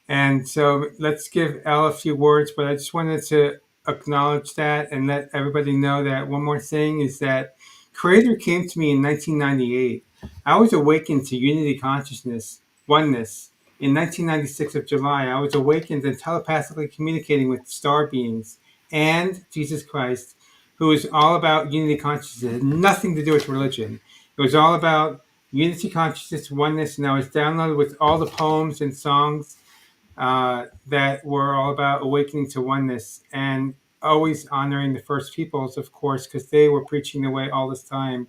And so let's give Elle a few words, but I just wanted to acknowledge that and let everybody know that one more thing is that Creator came to me in 1998. I was awakened to unity consciousness, oneness. In 1996 of July, I was awakened and telepathically communicating with star beings and Jesus Christ, who is all about unity consciousness. It had nothing to do with religion. It was all about unity consciousness, oneness, and I was downloaded with all the poems and songs that were all about awakening to oneness and always honoring the first peoples, of course, because they were preaching the way all this time.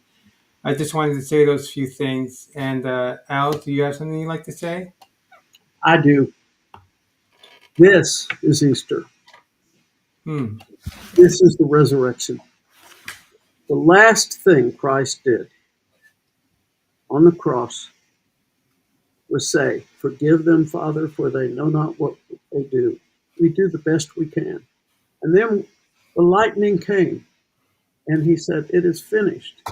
I just wanted to say those few things. And Al, do you have something you'd like to say? I do. This is Easter. This is the resurrection. The last thing Christ did on the cross was say, "Forgive them, Father, for they know not what they do." We do the best we can. And then the lightning came, and he said, "It is finished."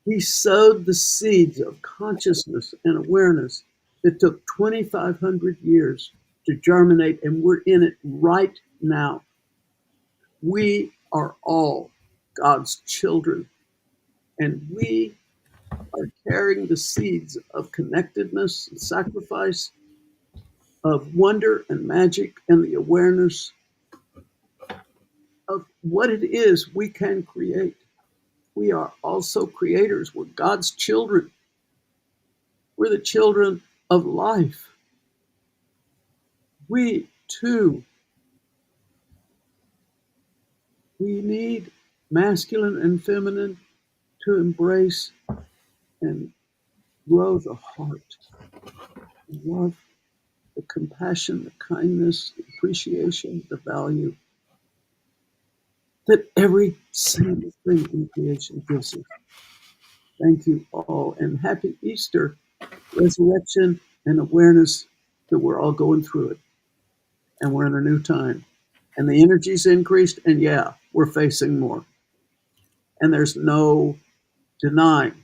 He sowed the seeds of consciousness and awareness that took 2,500 years to germinate, and we're in it right now. We are all God's children, and we are carrying the seeds of connectedness and sacrifice, of wonder and magic, and the awareness what it is we can create. We are also creators. We're God's children. We're the children of life. We too, we need masculine and feminine to embrace and grow the heart, the love, the compassion, the kindness, the appreciation, the value that every single thing in creation gives us. Thank you all, and happy Easter, resurrection, and awareness that we're all going through it, and we're in a new time. And the energy's increased, and yeah, we're facing more. And there's no denying.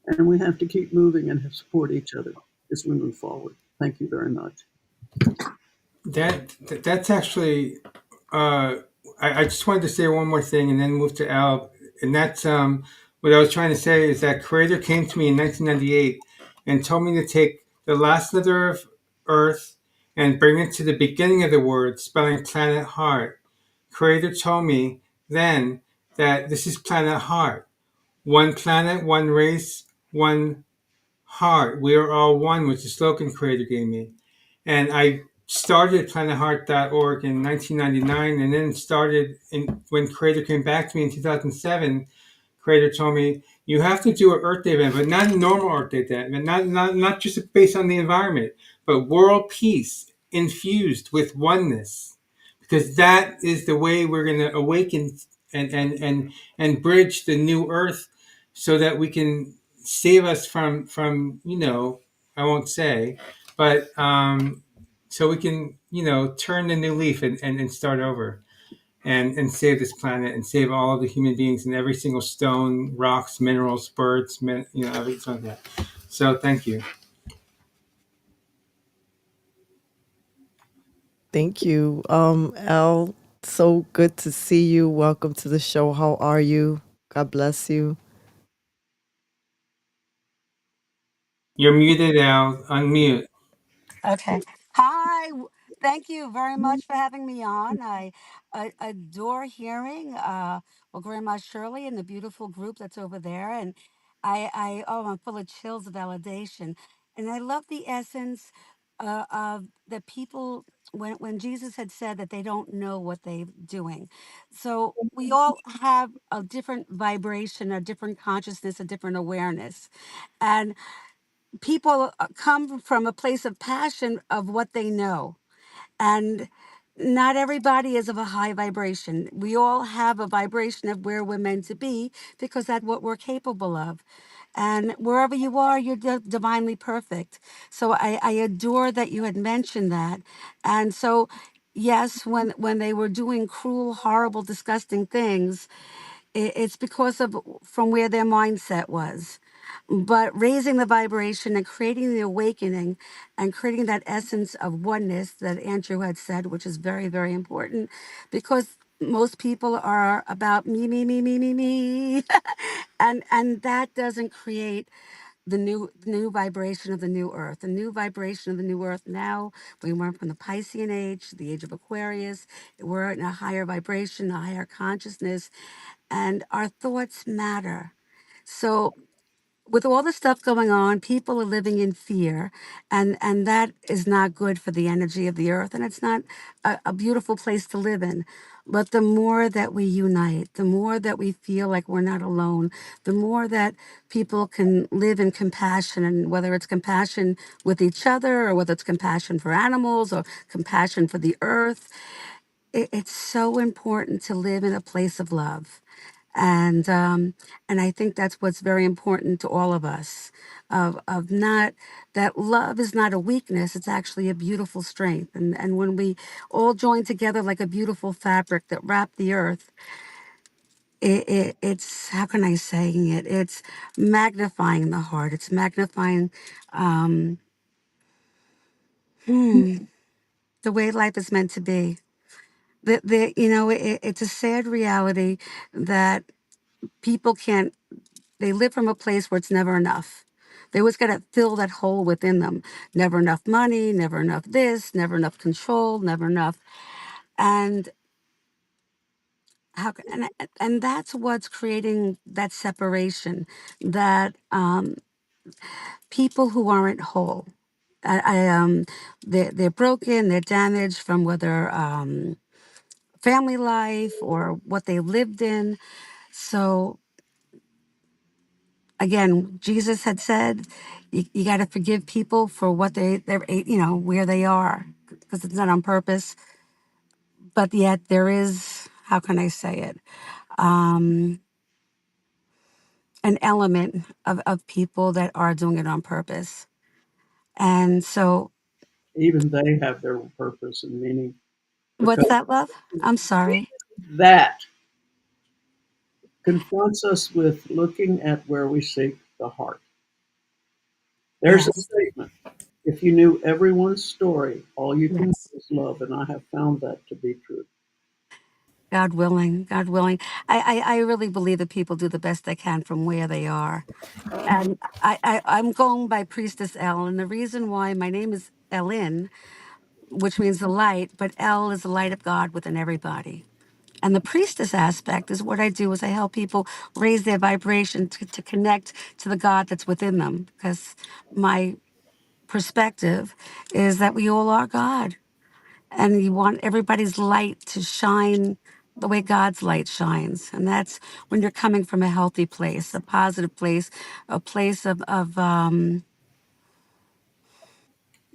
And we have to keep moving and support each other as we move forward. Thank you very much. That's actually. Uh, I just wanted to say one more thing and then move to Al, and that's what I was trying to say is that Creator came to me in 1998 and told me to take the last letter of Earth and bring it to the beginning of the word, spelling planet heart. Creator told me then that this is planet heart. One planet, one race, one heart. We are all one, which the slogan Creator gave me. And I started planetheart.org in 1999 and then started when Creator came back to me in 2007. Creator told me, you have to do an Earth Day event, but not a normal Earth Day event, not just based on the environment, but world peace infused with oneness. Because that is the way we're going to awaken and bridge the new Earth so that we can save us from I won't say, but so we can turn the new leaf and start over and save this planet and save all of the human beings and every single stone, rocks, minerals, birds, everything like that. So thank you. Thank you. Al, so good to see you. Welcome to the show. How are you? God bless you. You're muted, Al. Unmute. Okay. Hi. Thank you very much for having me on. I adore hearing Grandma Shirley and the beautiful group that's over there. And I'm full of chills of validation. And I love the essence of the people when Jesus had said that they don't know what they're doing. So we all have a different vibration, a different consciousness, a different awareness. And people come from a place of passion of what they know, and not everybody is of a high vibration. We all have a vibration of where we're meant to be because that's what we're capable of. And wherever you are, you're divinely perfect. So I adore that you had mentioned that. And so yes, when they were doing cruel, horrible, disgusting things, it's because of from where their mindset was. But raising the vibration and creating the awakening and creating that essence of oneness that Andrew had said, which is very, very important, because most people are about me, and that doesn't create the new vibration of the new earth. The new vibration of the new earth now, we went from the Piscean age, the age of Aquarius, we're in a higher vibration, a higher consciousness, and our thoughts matter. So with all the stuff going on, people are living in fear, and that is not good for the energy of the earth, and it's not a beautiful place to live in. But the more that we unite, the more that we feel like we're not alone, the more that people can live in compassion, and whether it's compassion with each other or whether it's compassion for animals or compassion for the earth, it's so important to live in a place of love. And I think that's what's very important to all of us, of not that love is not a weakness, it's actually a beautiful strength. And when we all join together like a beautiful fabric that wrap the earth, it's, how can I say it, it's magnifying the heart, it's magnifying um hmm, the way life is meant to be. It's a sad reality that people can't, they live from a place where it's never enough. They always got to fill that hole within them. Never enough money, never enough this, never enough control, never enough. And and that's what's creating that separation, that people who aren't whole. They're broken, they're damaged from whether family life or what they lived in. So again, Jesus had said, you got to forgive people for what where they are, because it's not on purpose. But yet there is, how can I say it, an element of people that are doing it on purpose. And so, Even they have their purpose and meaning, what's because that, love? I'm sorry. that confronts us with looking at where we seek the heart. There's a Yes, statement. If you knew everyone's story, all you can yes. know is love. And I have found that to be true. God willing, God willing. I really believe that people do the best they can from where they are. And I'm going by Priestess L. And the reason why my name is Ellen, which means the light, but L is the light of God within everybody. And the priestess aspect is what I do is I help people raise their vibration to connect to the God that's within them. Because my perspective is that we all are God. And you want everybody's light to shine the way God's light shines. And that's when you're coming from a healthy place, a positive place, a place of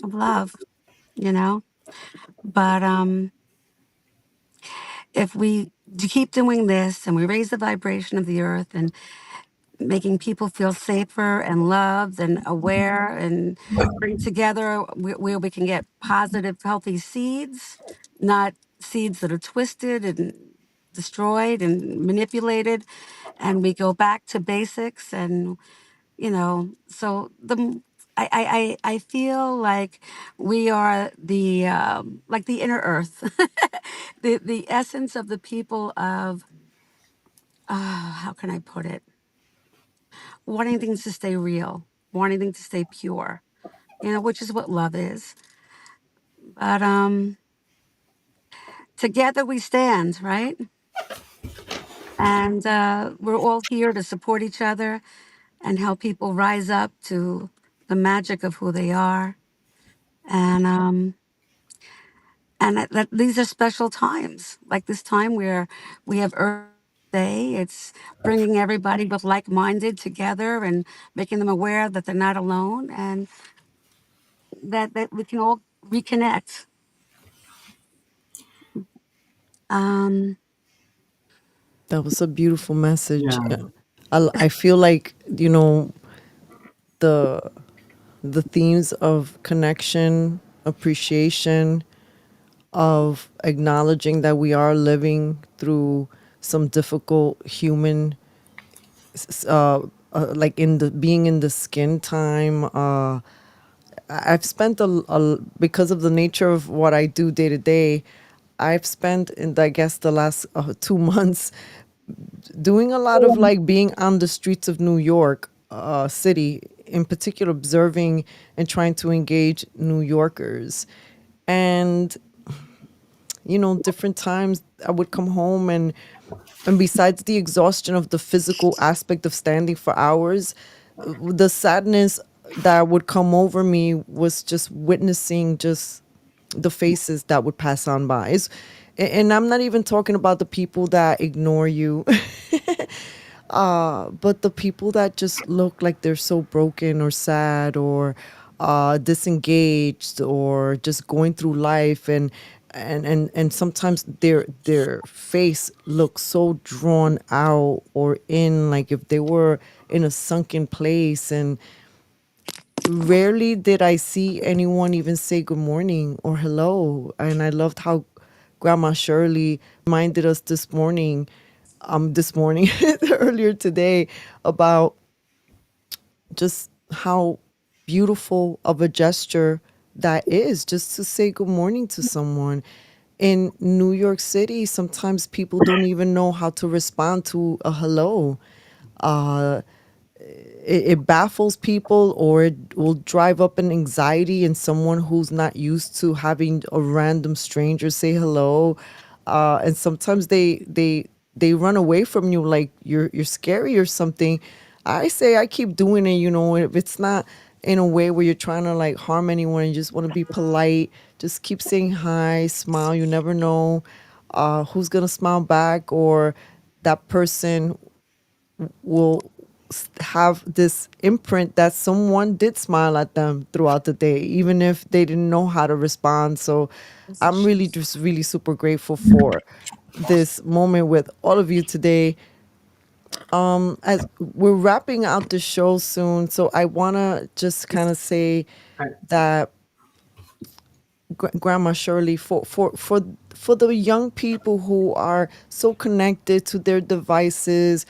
love, you know? But if we keep doing this and we raise the vibration of the earth and making people feel safer and loved and aware and bring together where we can get positive, healthy seeds, not seeds that are twisted and destroyed and manipulated. And we go back to basics and, so I feel like we are the like the inner earth, the essence of the people of how can I put it, wanting things to stay real, wanting things to stay pure, which is what love is. But together we stand, right? And we're all here to support each other and help people rise up to the magic of who they are. And that these are special times, like this time where we have Earth Day. It's bringing everybody with like-minded together and making them aware that they're not alone, and that we can all reconnect. Um, That was a beautiful message. Yeah. I feel like, the the themes of connection, appreciation, of acknowledging that we are living through some difficult human, like in the being in the skin time. I've spent because of the nature of what I do day to day. I've spent in, I guess, the last 2 months doing a lot of like being on the streets of New York City, in particular, observing and trying to engage New Yorkers. And different times I would come home, and besides the exhaustion of the physical aspect of standing for hours, the sadness that would come over me was just witnessing just the faces that would pass on by. And I'm not even talking about the people that ignore you, but the people that just look like they're so broken or sad or disengaged or just going through life, and sometimes their face looks so drawn out or in, like if they were in a sunken place. And rarely did I see anyone even say good morning or hello. And I loved how Grandma Shirley reminded us this morning earlier today, about just how beautiful of a gesture that is, just to say good morning to someone. In New York City, sometimes people don't even know how to respond to a hello. Uh, it baffles people, or it will drive up an anxiety in someone who's not used to having a random stranger say hello. And sometimes they they run away from you like you're scary or something, I say I keep doing it. If it's not in a way where you're trying to like harm anyone, you just want to be polite, just keep saying hi, smile. You never know who's gonna smile back, or that person will have this imprint that someone did smile at them throughout the day, even if they didn't know how to respond. So I'm really just really super grateful for this moment with all of you today. As we're wrapping out the show soon, so I want to just kind of say I, that Grandma Shirley, for the young people who are so connected to their devices,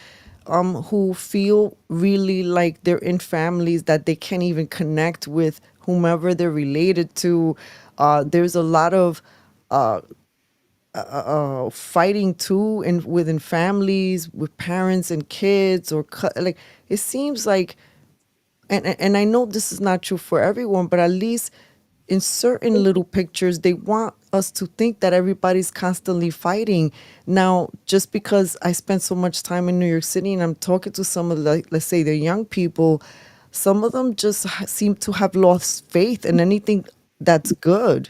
who feel really like they're in families that they can't even connect with whomever they're related to. There's a lot of fighting too, and within families with parents and kids, or like it seems like, and I know this is not true for everyone, but at least in certain little pictures, they want us to think that everybody's constantly fighting. Now, just because I spent so much time in New York City and I'm talking to some of the, let's say, the young people, some of them just seem to have lost faith in anything that's good.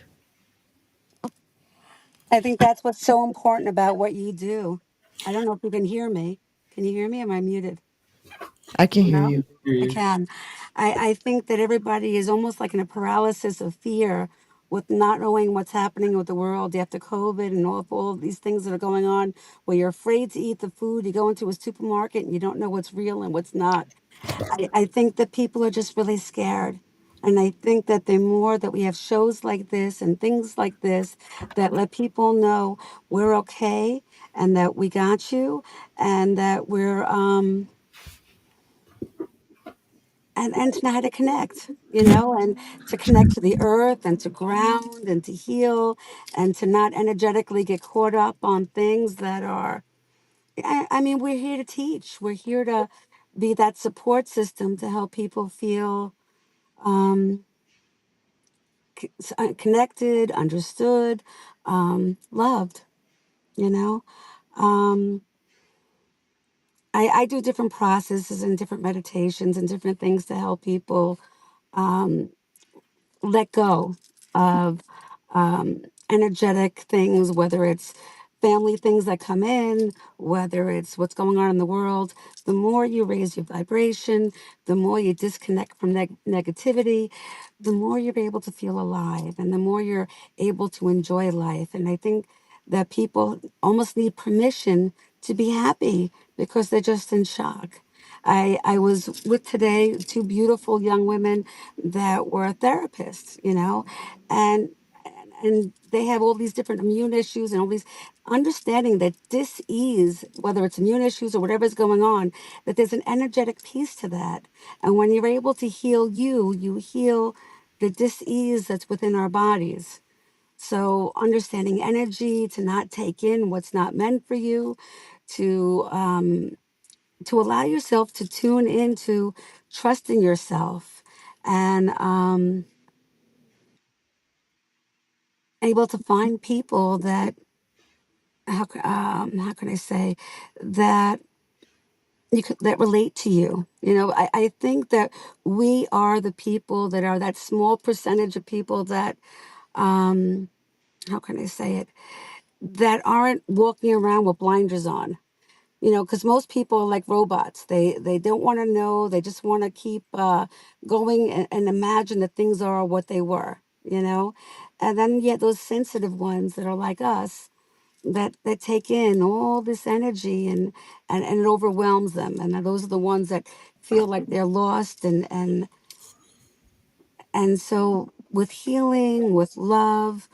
I think that's what's so important about what you do. I don't know if you can hear me. Can you hear me? Am I muted? I can hear No, you. hear I you. can. I think that everybody is almost like in a paralysis of fear with not knowing what's happening with the world after COVID and all of these things that are going on, where you're afraid to eat the food. You go into a supermarket and you don't know what's real and what's not. I think that people are just really scared. And I think that the more that we have shows like this and things like this that let people know we're okay and that we got you and that we're and to know how to connect, and to connect to the earth and to ground and to heal and to not energetically get caught up on things that are, I mean, we're here to teach. We're here to be that support system to help people feel um, connected, understood, loved, you know. Um, I do different processes and different meditations and different things to help people um, let go of energetic things, whether it's family things that come in, whether it's what's going on in the world. The more you raise your vibration, the more you disconnect from negativity, the more you're able to feel alive and the more you're able to enjoy life. And I think that people almost need permission to be happy because they're just in shock. I was with today two beautiful young women that were therapists, and and they have all these different immune issues and all these understanding that dis-ease, whether it's immune issues or whatever's going on, that there's an energetic piece to that. And when you're able to heal you heal the dis-ease that's within our bodies. So understanding energy, to not take in what's not meant for you, to allow yourself to tune into trusting yourself and able to find people that how can I say that that relate to you. I think that we are the people that are that small percentage of people that um how can I say it, that aren't walking around with blinders on. Because most people are like robots. They don't want to know. They just want to keep going and imagine that things are what they were. And then you have those sensitive ones that are like us that take in all this energy and it overwhelms them. And those are the ones that feel like they're lost and so with healing, with love,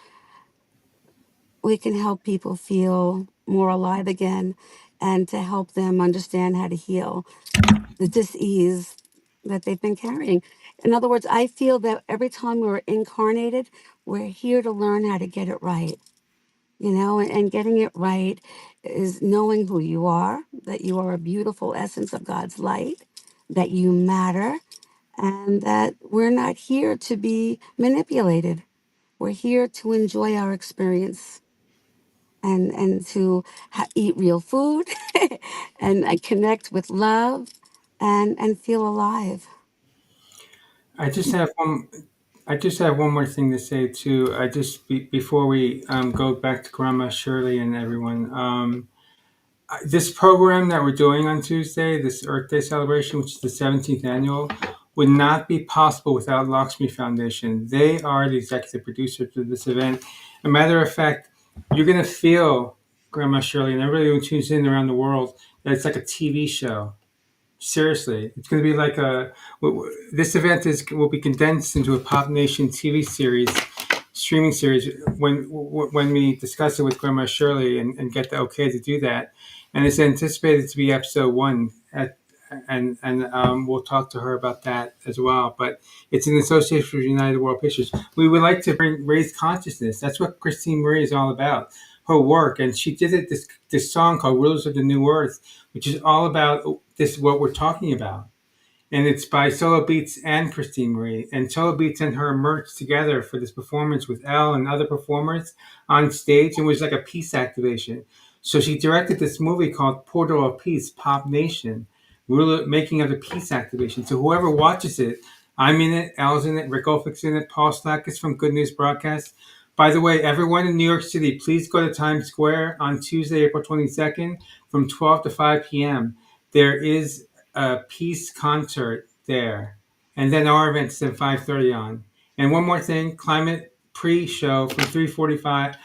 we can help people feel more alive again and to help them understand how to heal the dis-ease that they've been carrying. In other words, I feel that every time we're incarnated, we're here to learn how to get it right. And getting it right is knowing who you are, that you are a beautiful essence of God's light, that you matter, and that we're not here to be manipulated. We're here to enjoy our experience. and to eat real food and connect with love and feel alive. I just have one. I just have one more thing to say too. Before we go back to Grandma Shirley and everyone. This program that we're doing on Tuesday, this Earth Day celebration, which is the 17th annual, would not be possible without Lakshmi Foundation. They are the executive producers of this event. A matter of fact, you're going to feel, Grandma Shirley, and everybody who tunes in around the world, that it's like a TV show. Seriously, it's going to be like this event will be condensed into a Pop Nation TV series, streaming series. When we discuss it with Grandma Shirley and get the okay to do that, and it's anticipated to be episode 1 and we'll talk to her about that as well. But it's in association with United World Pictures. We would like to raise consciousness. That's what Christine Marie is all about. Her work, and she did it. This song called "Rulers of the New Earth," which is all about this what we're talking about. And it's by Solo Beats and Christine Marie. And Solo Beats and her merged together for this performance with Elle and other performers on stage. And it was like a peace activation. So she directed this movie called Portal of Peace, Pop Nation, making of the peace activation. So whoever watches it, I'm in it, Elle's in it, Rick Ulfik's in it, Paul Slack is from Good News Broadcast. By the way, everyone in New York City, please go to Times Square on Tuesday, April 22nd from 12 to 5 p.m. There is a peace concert there, and then our events at 5:30 on. And one more thing, climate pre-show from 4:45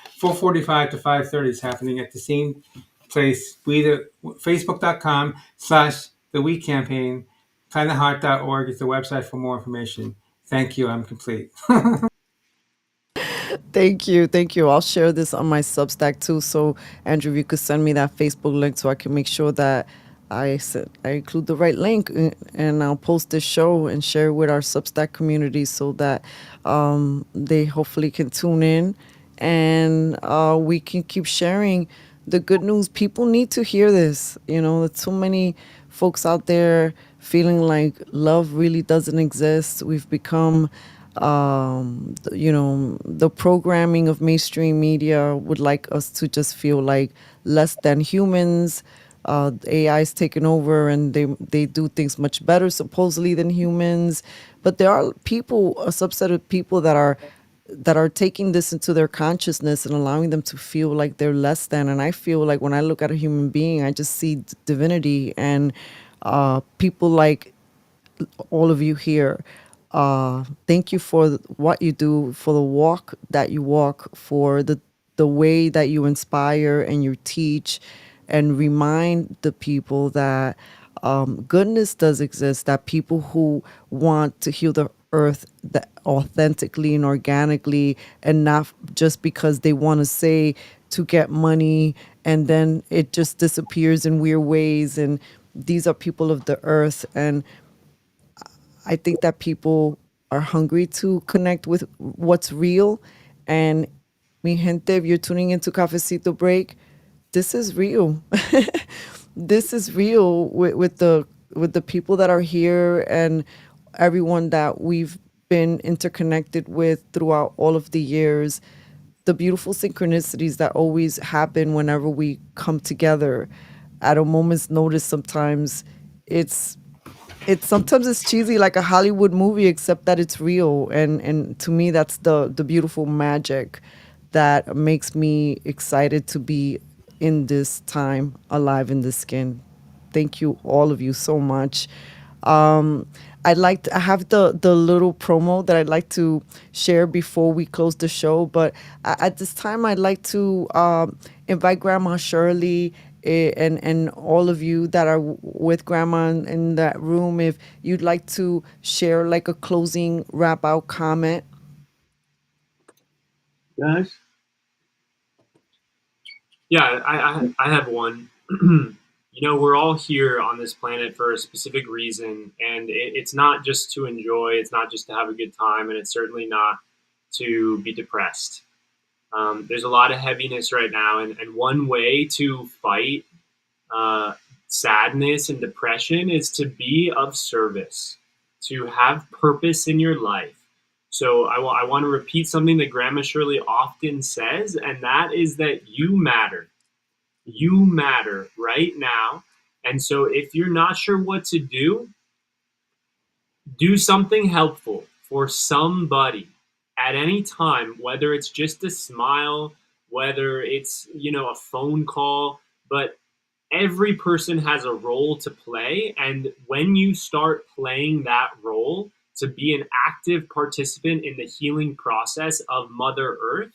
to 5:30 is happening at the same place. Facebook.com/the We Campaign. Kindtheheart.org is the website for more information. Thank you. I'm complete. Thank you. Thank you. I'll share this on my Substack too. So, Andrew, if you could send me that Facebook link so I can make sure that I include the right link, and I'll post this show and share it with our Substack community so that they hopefully can tune in, and we can keep sharing the good news. People need to hear this. There's so many folks out there feeling like love really doesn't exist. We've become the programming of mainstream media would like us to just feel like less than humans. AI is taking over, and they do things much better supposedly than humans. But there are people, a subset of people that are taking this into their consciousness and allowing them to feel like they're less than. And I feel like when I look at a human being, I just see divinity, and people like all of you here. Thank you for what you do, for the walk that you walk, for the way that you inspire and you teach and remind the people that goodness does exist, that people who want to heal the earth that authentically and organically, and not just because they want to say to get money, and then it just disappears in weird ways. And these are people of the earth, and I think that people are hungry to connect with what's real. And mi gente, if you're tuning into Cafecito Break, this is real. This is real with the people that are here and everyone that we've been interconnected with throughout all of the years. The beautiful synchronicities that always happen whenever we come together at a moment's notice. Sometimes it's cheesy like a Hollywood movie, except that it's real. And to me, that's the beautiful magic that makes me excited to be in this time, alive in this skin. Thank you, all of you, so much. I have the little promo that I'd like to share before we close the show. But at this time, I'd like to invite Grandma Shirley and all of you that are with Grandma in that room, if you'd like to share like a closing wrap out comment. Guys? Yeah, I have one. We're all here on this planet for a specific reason, and it's not just to enjoy, it's not just to have a good time, and it's certainly not to be depressed. There's a lot of heaviness right now, and one way to fight sadness and depression is to be of service, to have purpose in your life, So I want to repeat something that Grandma Shirley often says, and that is that you matter. You matter right now. And so if you're not sure what to do something helpful for somebody at any time, whether it's just a smile, whether it's, a phone call, but every person has a role to play. And when you start playing that role to be an active participant in the healing process of Mother Earth,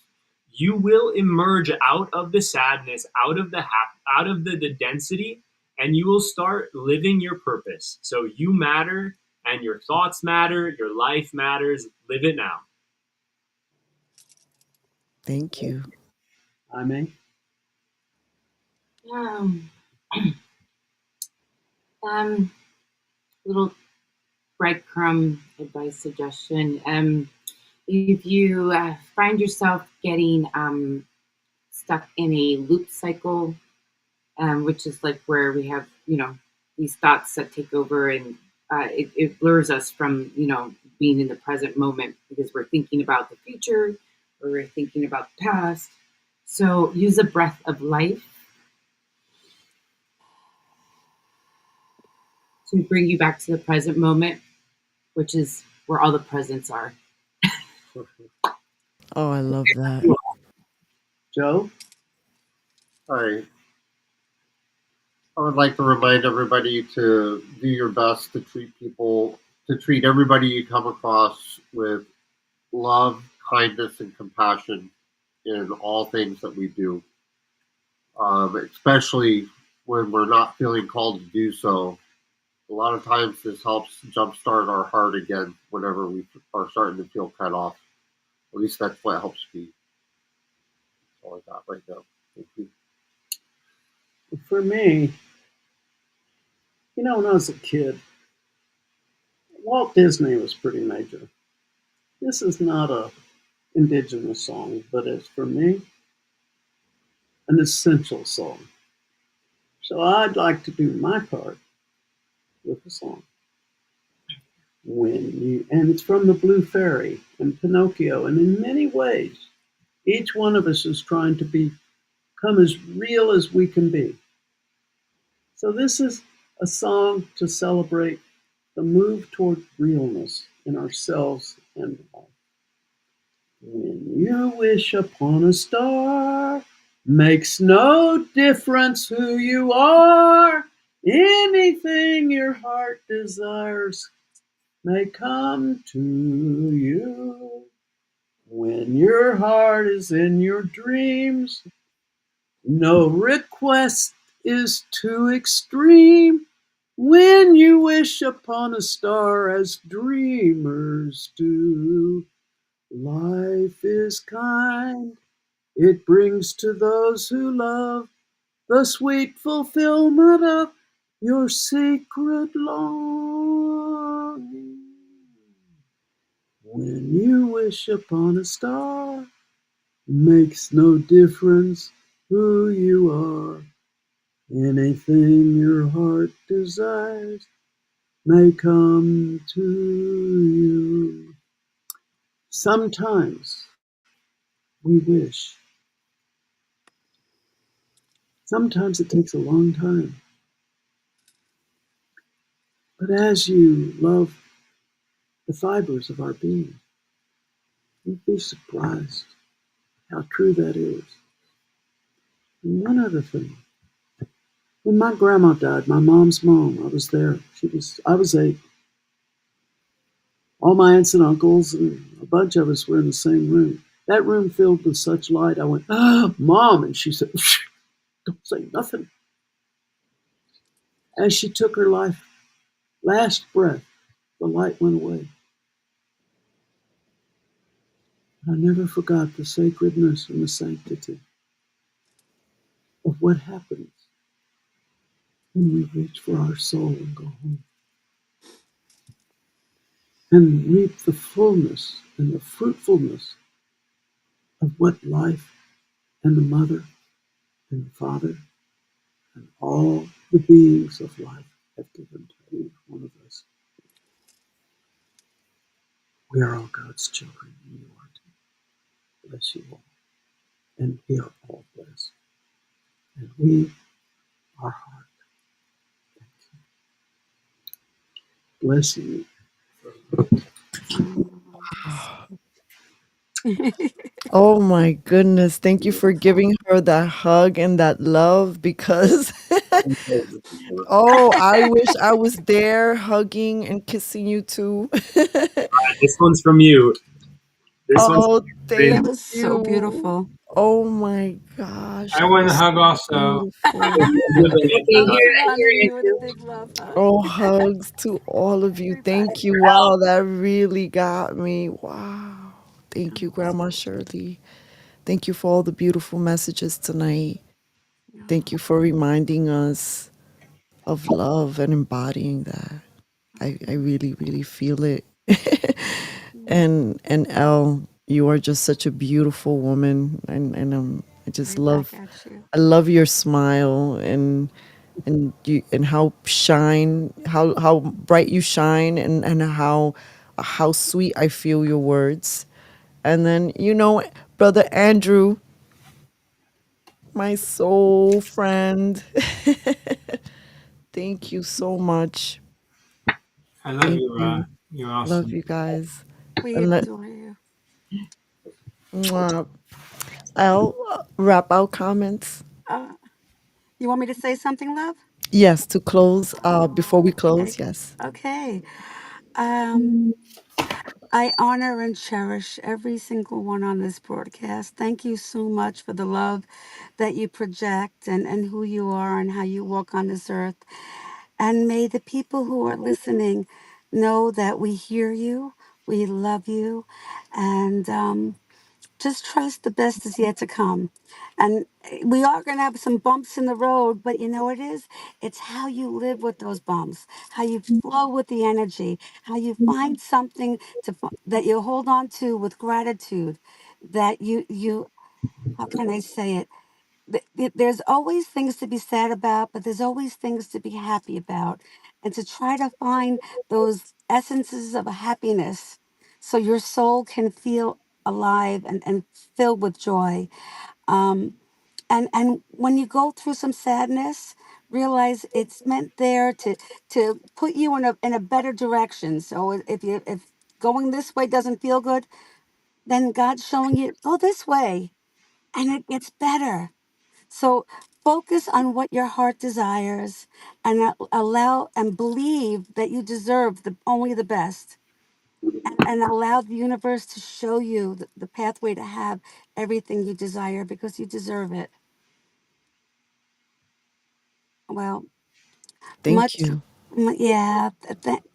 you will emerge out of the sadness, out of the density, and you will start living your purpose. So you matter, and your thoughts matter, your life matters. Live it now. Thank you. I may. Um, little breadcrumb advice suggestion. If you find yourself getting stuck in a loop cycle, which is like where we have, these thoughts that take over, and it blurs us from, being in the present moment because we're thinking about the future or we're thinking about the past. So use a breath of life to bring you back to the present moment, which is where all the presents are. Oh, I love that. Joe? I would like to remind everybody to do your best to treat everybody you come across with love, kindness, and compassion in all things that we do, especially when we're not feeling called to do so. A lot of times this helps jumpstart our heart again whenever we are starting to feel cut off. At least that's what helps me. That's all I got right now. Thank you. For me, when I was a kid, Walt Disney was pretty major. This is not a indigenous song, but it's, for me, an essential song. So I'd like to do my part with the song. And it's from the Blue Fairy and Pinocchio, and in many ways, each one of us is trying to become as real as we can be. So this is a song to celebrate the move toward realness in ourselves and life. When you wish upon a star, makes no difference who you are. Anything your heart desires may come to you. When your heart is in your dreams, no request is too extreme. When you wish upon a star as dreamers do, life is kind. It brings to those who love the sweet fulfillment of your secret longing. When you wish upon a star, makes no difference who you are. Anything your heart desires may come to you. Sometimes we wish. Sometimes it takes a long time. But as you love the fibers of our being, you'd be surprised how true that is. And one other thing. When my grandma died, my mom's mom, I was there. I was 8. All my aunts and uncles and a bunch of us were in the same room. That room filled with such light. I went, "Ah, Mom," and she said, "Don't say nothing." As she took her last breath, the light went away. I never forgot the sacredness and the sanctity of what happens when we reach for our soul and go home and reap the fullness and the fruitfulness of what life and the mother and the father and all the beings of life have given to each one of us. We are all God's children, and you are too. Bless you all. And we are all blessed. And we, our heart, bless you. Oh my goodness. Thank you for giving her that hug and that love because oh, I wish I was there hugging and kissing you too. This one's from you. This one's Oh, That thank was so you. beautiful. Oh my gosh. I That want to was hug so also. beautiful. Okay, I'm here surrounding is you with a you. big love hug. Oh, hugs to all of you. Everybody. Thank you. Wow, that really got me. Wow. Thank you, Grandma Shirley. Thank you for all the beautiful messages tonight. Thank you for reminding us of love and embodying that. I really, really feel it. And Elle, you are just such a beautiful woman, and I just Right back love, at you. I love your smile and you and how bright you shine and how sweet I feel your words. And then brother Andrew, my soul friend, thank you so much. I love Thank you, you. You're Love awesome. you guys. We And adore you. mwah. I'll wrap out comments. Uh, you want me to say something, love? Yes, to close. Before we Okay. close, yes. Okay. Um, I honor and cherish every single one on this broadcast. Thank you so much for the love that you project and who you are and how you walk on this earth. And may the people who are listening know that we hear you, we love you, and just trust the best is yet to come. And we are going to have some bumps in the road, but you know what it is? It's how you live with those bumps, how you flow with the energy, how you find something that you hold on to with gratitude, that you how can I say it? There's always things to be sad about, but there's always things to be happy about. And to try to find those essences of happiness so your soul can feel alive and filled with joy. Um, and when you go through some sadness, realize it's meant there to put you in a better direction. So if going this way doesn't feel good, then God's showing you go this way and it gets better. So focus on what your heart desires and allow and believe that you deserve only the best, and allow the universe to show you the pathway to have everything you desire because you deserve it. Well, Thank much. you. Yeah,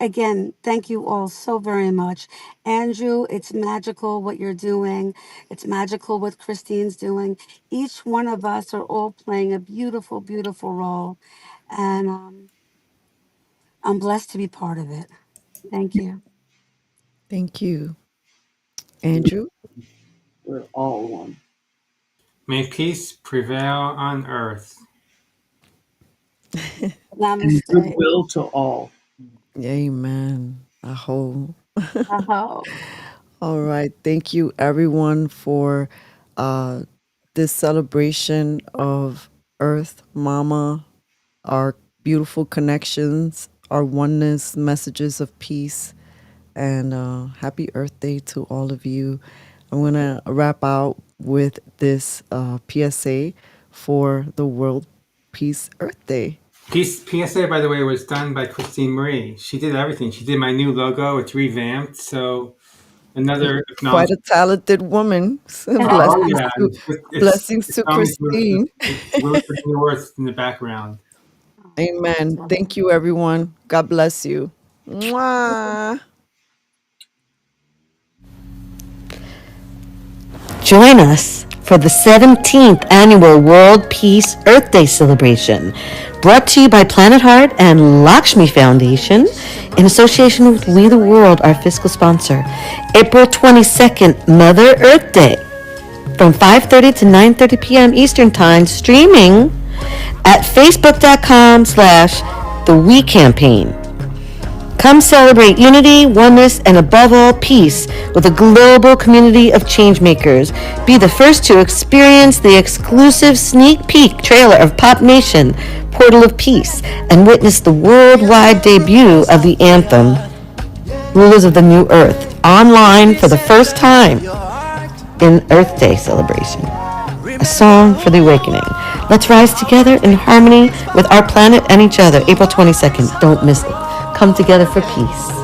again, thank you all so very much. Andrew, it's magical what you're doing. It's magical what Christine's doing. Each one of us are all playing a beautiful, beautiful role. And I'm blessed to be part of it. Thank you. Thank you. Andrew? We're all one. May peace prevail on earth. And Namaste. goodwill to all. Amen. Aho. Aho. All right. Thank you, everyone, for uh, this celebration of Earth Mama, our beautiful connections, our oneness, messages of peace, and happy Earth Day to all of you. I'm going to wrap out with this PSA for the World Peace Earth Day. PSA, by the way, was done by Christine Marie. She did everything. She did my new logo. It's revamped. So another Quite a acknowledgement. talented woman. Oh yeah, Blessings it's to coming with Christine. Willis of New Earth in the background. Amen. Thank you, everyone. God bless you. Mwah. Join us for the 17th Annual World Peace Earth Day celebration, brought to you by Planet Heart and Lakshmi Foundation in association with We the World, our fiscal sponsor. April 22nd, Mother Earth Day, from 5:30 to 9:30 p.m. Eastern Time, streaming at facebook.com/the We Campaign. Come celebrate unity, oneness, and above all, peace with a global community of changemakers. Be the first to experience the exclusive sneak peek trailer of Pop Nation, Portal of Peace, and witness the worldwide debut of the anthem, Rulers of the New Earth, online for the first time in Earth Day celebration. A song for the awakening. Let's rise together in harmony with our planet and each other. April 22nd. Don't miss it. Come together for peace.